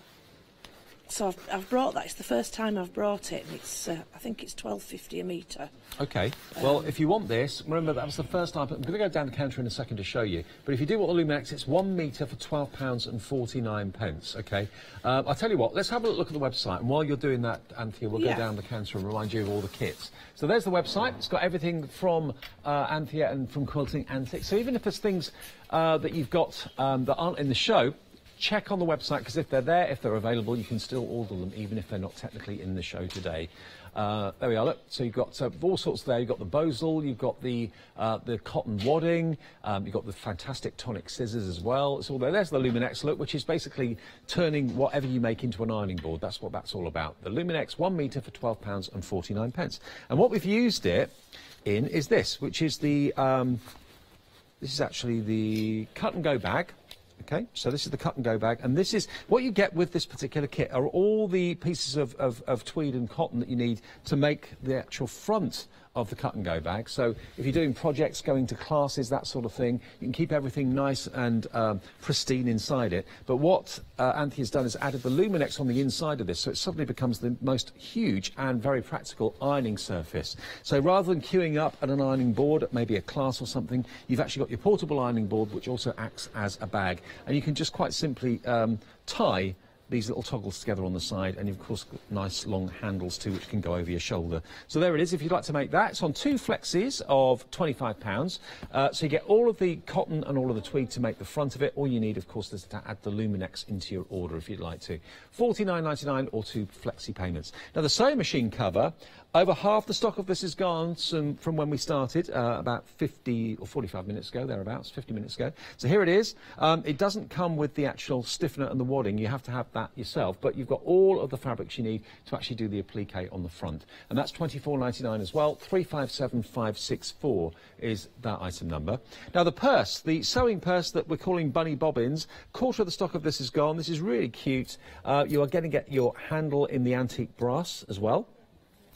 so I've brought that. It's the first time I've brought it, and it's I think it's £12.50 a metre. OK. Well, if you want this, remember that was the first time. I'm going to go down the counter in a second to show you. But if you do want the Luminex, it's 1 metre for £12.49. OK. I'll tell you what. Let's have a look at the website. And while you're doing that, Anthea, we'll go down the counter and remind you of all the kits. So there's the website. It's got everything from Anthea and from Quilting Antics. So even if there's things that you've got that aren't in the show, check on the website, because if they're there, if they're available, you can still order them, even if they're not technically in the show today. There we are, look. So you've got all sorts there. You've got the Bosal, you've got the cotton wadding, you've got the fantastic tonic scissors as well. It's all there. There's the Luminex, look, which is basically turning whatever you make into an ironing board. That's what that's all about. The Luminex 1 metre for £12.49. And what we've used it in is this, which is the, this is actually the cut and go bag. Okay, so this is the cut and go bag, and this is what you get with this particular kit are all the pieces of tweed and cotton that you need to make the actual front of the cut and go bag. So if you're doing projects, going to classes, that sort of thing, you can keep everything nice and pristine inside it. But what Anthony has done is added the Luminex on the inside of this, so it suddenly becomes the most huge and very practical ironing surface. So rather than queuing up at an ironing board at maybe a class or something, you've actually got your portable ironing board, which also acts as a bag. And you can just quite simply tie these little toggles together on the side, and you've of course got nice long handles too, which can go over your shoulder. So there it is. If you'd like to make that, it's on 2 flexis of £25. So you get all of the cotton and all of the tweed to make the front of it. All you need, of course, is to add the Luminex into your order if you'd like to. £49.99 or 2 flexi payments. Now the sewing machine cover, over half the stock of this is gone from when we started, about 50 or 45 minutes ago, thereabouts, 50 minutes ago. So here it is. It doesn't come with the actual stiffener and the wadding. You have to have that yourself, but you've got all of the fabrics you need to actually do the applique on the front. And that's £24.99 as well. 357564 is that item number. Now the purse, the sewing purse that we're calling Bunny Bobbins, quarter of the stock of this is gone. This is really cute. You are going to get your handle in the antique brass as well.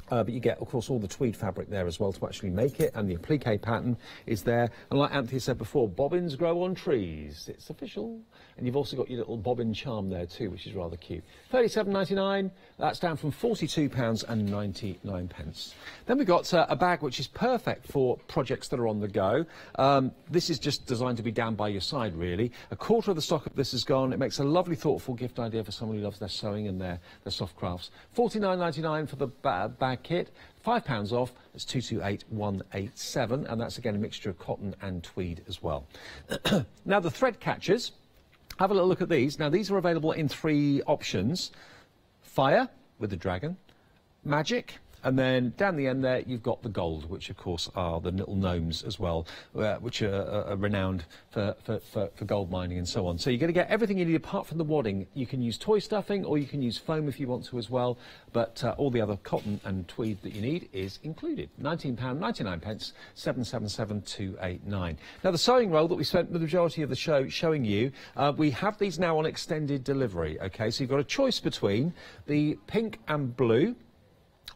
But you get, of course, all the tweed fabric there as well to actually make it, and the applique pattern is there. And like Anthony said before, bobbins grow on trees. It's official. And you've also got your little bobbin charm there too, which is rather cute. £37.99. That's down from £42.99. Then we've got a bag which is perfect for projects that are on the go. This is just designed to be down by your side, really. A quarter of the stock of this is gone. It makes a lovely, thoughtful gift idea for someone who loves their sewing and their soft crafts. £49.99 for the bag kit, £5 off. It's 228187, and that's again a mixture of cotton and tweed as well. Now the thread catchers, have a little look at these. Now these are available in 3 options: fire with the dragon, magic, and then down the end there you've got the gold, which of course are the little gnomes as well, which are renowned for gold mining and so on. So you're going to get everything you need apart from the wadding. You can use toy stuffing or you can use foam if you want to as well, but all the other cotton and tweed that you need is included. £19.99, 777289. Now the sewing roll that we spent the majority of the show showing you, we have these now on extended delivery. Okay, so you've got a choice between the pink and blue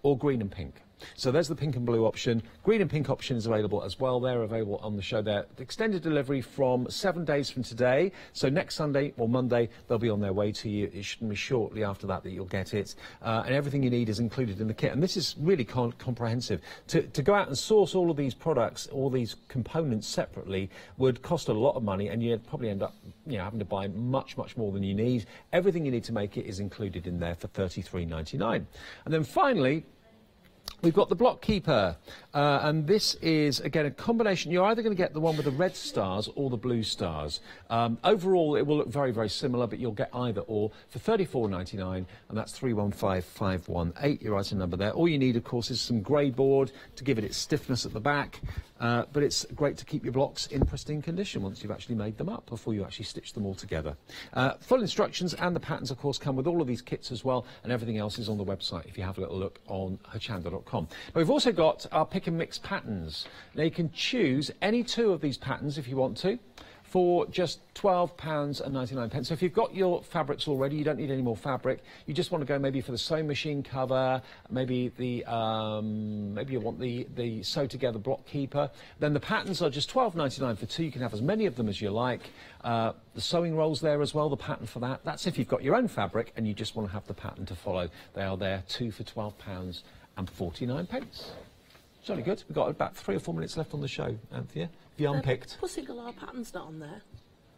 or green and pink. So there's the pink and blue option. Green and pink option is available as well. They're available on the show there. The extended delivery from 7 days from today. So next Sunday or Monday, they'll be on their way to you. It shouldn't be shortly after that you'll get it. And everything you need is included in the kit. And this is really comprehensive. To go out and source all of these products, all these components separately, would cost a lot of money, and you'd probably end up having to buy much, much more than you need. Everything you need to make it is included in there for $33.99. And then finally, we've got the block keeper, and this is, again, a combination. You're either going to get the one with the red stars or the blue stars. Overall, it will look very, very similar, but you'll get either or for £34.99, and that's 315518, your item number there. All you need, of course, is some grey board to give it its stiffness at the back, but it's great to keep your blocks in pristine condition once you've actually made them up, before you actually stitch them all together. Full instructions and the patterns, of course, come with all of these kits as well, and everything else is on the website if you have a little look on Hochanda.com. Now, we've also got our pick and mix patterns. Now you can choose any 2 of these patterns if you want to, for just £12.99. So if you've got your fabrics already, you don't need any more fabric. You just want to go maybe for the sewing machine cover, maybe the maybe you want the sew together block keeper. Then the patterns are just £12.99 for 2. You can have as many of them as you like. The sewing rolls there as well, the pattern for that. That's if you've got your own fabric and you just want to have the pattern to follow. They are there, 2 for £12.49. Jolly good. We've got about 3 or 4 minutes left on the show, Anthea. Have you unpicked? Pussy Galore pattern's not on there.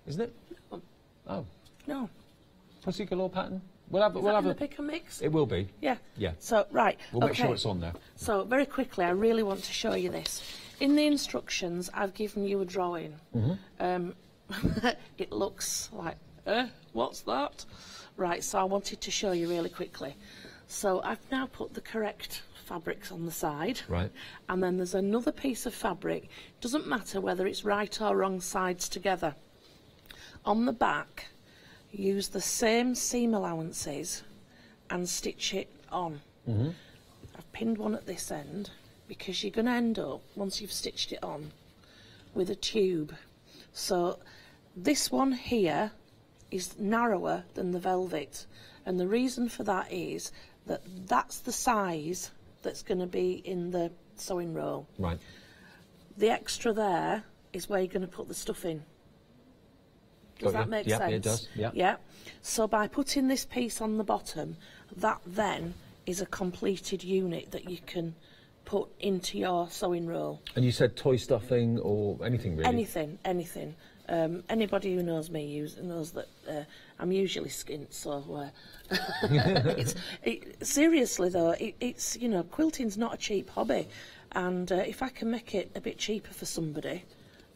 Isn't it? No. Oh. No. Pussy Galore pattern? We'll have the pick and mix? It will be. Yeah. Yeah. So, right. We'll make sure it's on there. So, very quickly, I really want to show you this. In the instructions, I've given you a drawing. Mm-hmm. It looks like what's that? Right, so I wanted to show you really quickly. So I've now put the correct fabrics on the side. Right. And then there's another piece of fabric. Doesn't matter whether it's right or wrong sides together. On the back, use the same seam allowances and stitch it on. Mm-hmm. I've pinned one at this end because you're going to end up, once you've stitched it on, with a tube. So this one here is narrower than the velvet, and the reason for that is that that's the size that's going to be in the sewing roll. Right. The extra there is where you're going to put the stuff in. Does that make sense? Yeah, it does. Yeah. Yeah. So by putting this piece on the bottom, that then is a completed unit that you can put into your sewing roll. And you said toy stuffing or anything really? Anything, anything. Anybody who knows me knows that I'm usually skint, so seriously though, it's, you know, quilting's not a cheap hobby, and if I can make it a bit cheaper for somebody,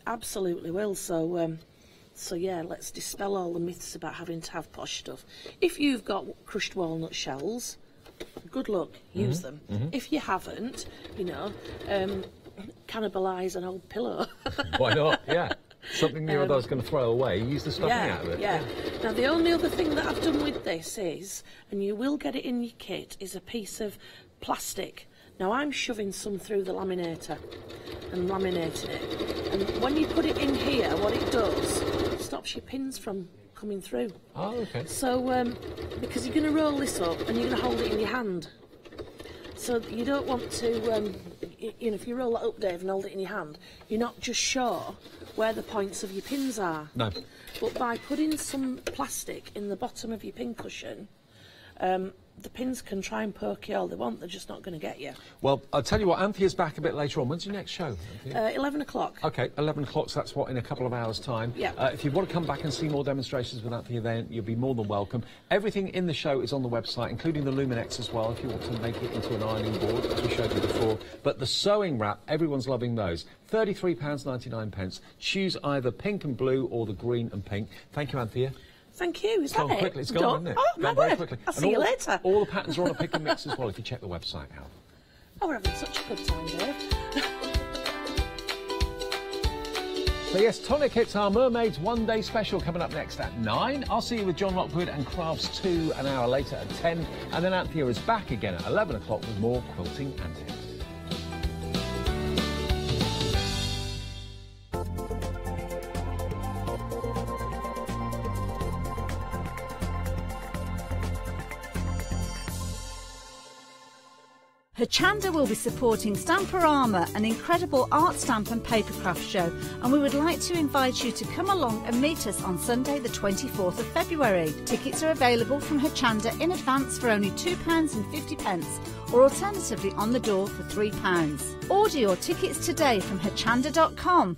absolutely will. So yeah, let's dispel all the myths about having to have posh stuff. If you've got crushed walnut shells, good luck, use them. Mm-hmm. If you haven't, you know, cannibalise an old pillow. Why not? Yeah. Something you was going to throw away, use the stuffing out of it. Yeah. Now, the only other thing that I've done with this is, and you will get it in your kit, is a piece of plastic. Now, I'm shoving some through the laminator and laminating it. And when you put it in here, what it does, it stops your pins from coming through. Oh, okay. So, because you're going to roll this up and you're going to hold it in your hand. So you don't want to, you know, if you roll that up, Dave, and hold it in your hand, you're not just sure where the points of your pins are. No. But by putting some plastic in the bottom of your pin cushion, the pins can try and poke you all they want, they're just not going to get you. Well, I'll tell you what, Anthea's back a bit later on. When's your next show, Anthea? 11 o'clock. OK, 11 o'clock, so that's what, in a couple of hours' time. Yeah. If you want to come back and see more demonstrations with Anthea, then you'll be more than welcome. Everything in the show is on the website, including the Luminex as well, if you want to make it into an ironing board, as we showed you before. But the sewing wrap, everyone's loving those. £33.99. Choose either pink and blue or the green and pink. Thank you, Anthea. Thank you. Is It's that gone it? quickly. It's gone, isn't it? Oh, my very word. quickly. I'll see you later. All the patterns are on a pick and mix as well if you check the website out. Oh, we're having such a good time, Dave. So yes, Tonic hits our Mermaids One Day Special coming up next at 9. I'll see you with John Lockwood and Crafts 2 an hour later at 10. And then Anthea is back again at 11 o'clock with more quilting antics. Hochanda will be supporting Stamperama, an incredible art stamp and papercraft show, and we would like to invite you to come along and meet us on Sunday the 24th of February. Tickets are available from Hochanda in advance for only £2.50 or alternatively on the door for £3. Order your tickets today from hochanda.com.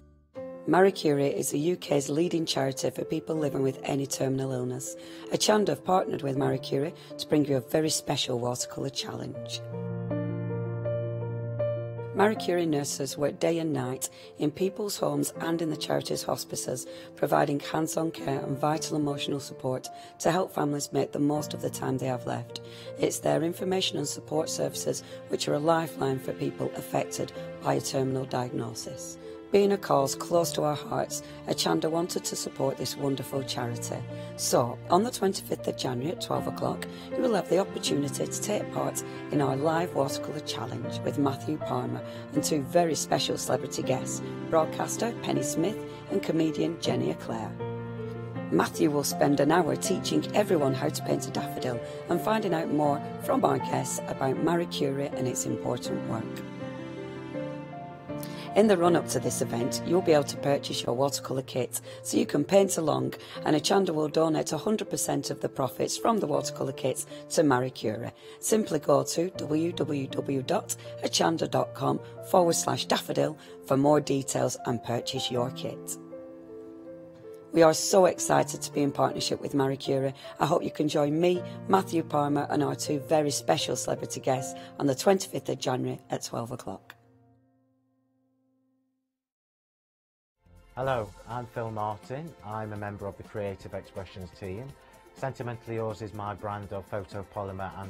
Marie Curie is the UK's leading charity for people living with any terminal illness. Hochanda have partnered with Marie Curie to bring you a very special watercolour challenge. Marie Curie nurses work day and night in people's homes and in the charity's hospices, providing hands-on care and vital emotional support to help families make the most of the time they have left. It's their information and support services which are a lifeline for people affected by a terminal diagnosis. Being a cause close to our hearts, Hochanda wanted to support this wonderful charity. So, on the 25th of January at 12 o'clock, you will have the opportunity to take part in our live watercolour challenge with Matthew Palmer and two very special celebrity guests, broadcaster Penny Smith and comedian Jenny Eclair. Matthew will spend an hour teaching everyone how to paint a daffodil and finding out more from our guests about Marie Curie and its important work. In the run-up to this event, you'll be able to purchase your watercolour kit so you can paint along, and Hochanda will donate 100% of the profits from the watercolour kits to Marie Curie. Simply go to www.hochanda.com/daffodil for more details and purchase your kit. We are so excited to be in partnership with Marie Curie. I hope you can join me, Matthew Palmer and our two very special celebrity guests on the 25th of January at 12 o'clock. Hello, I'm Phil Martin. I'm a member of the Creative Expressions team. Sentimentally Yours is my brand of photopolymer and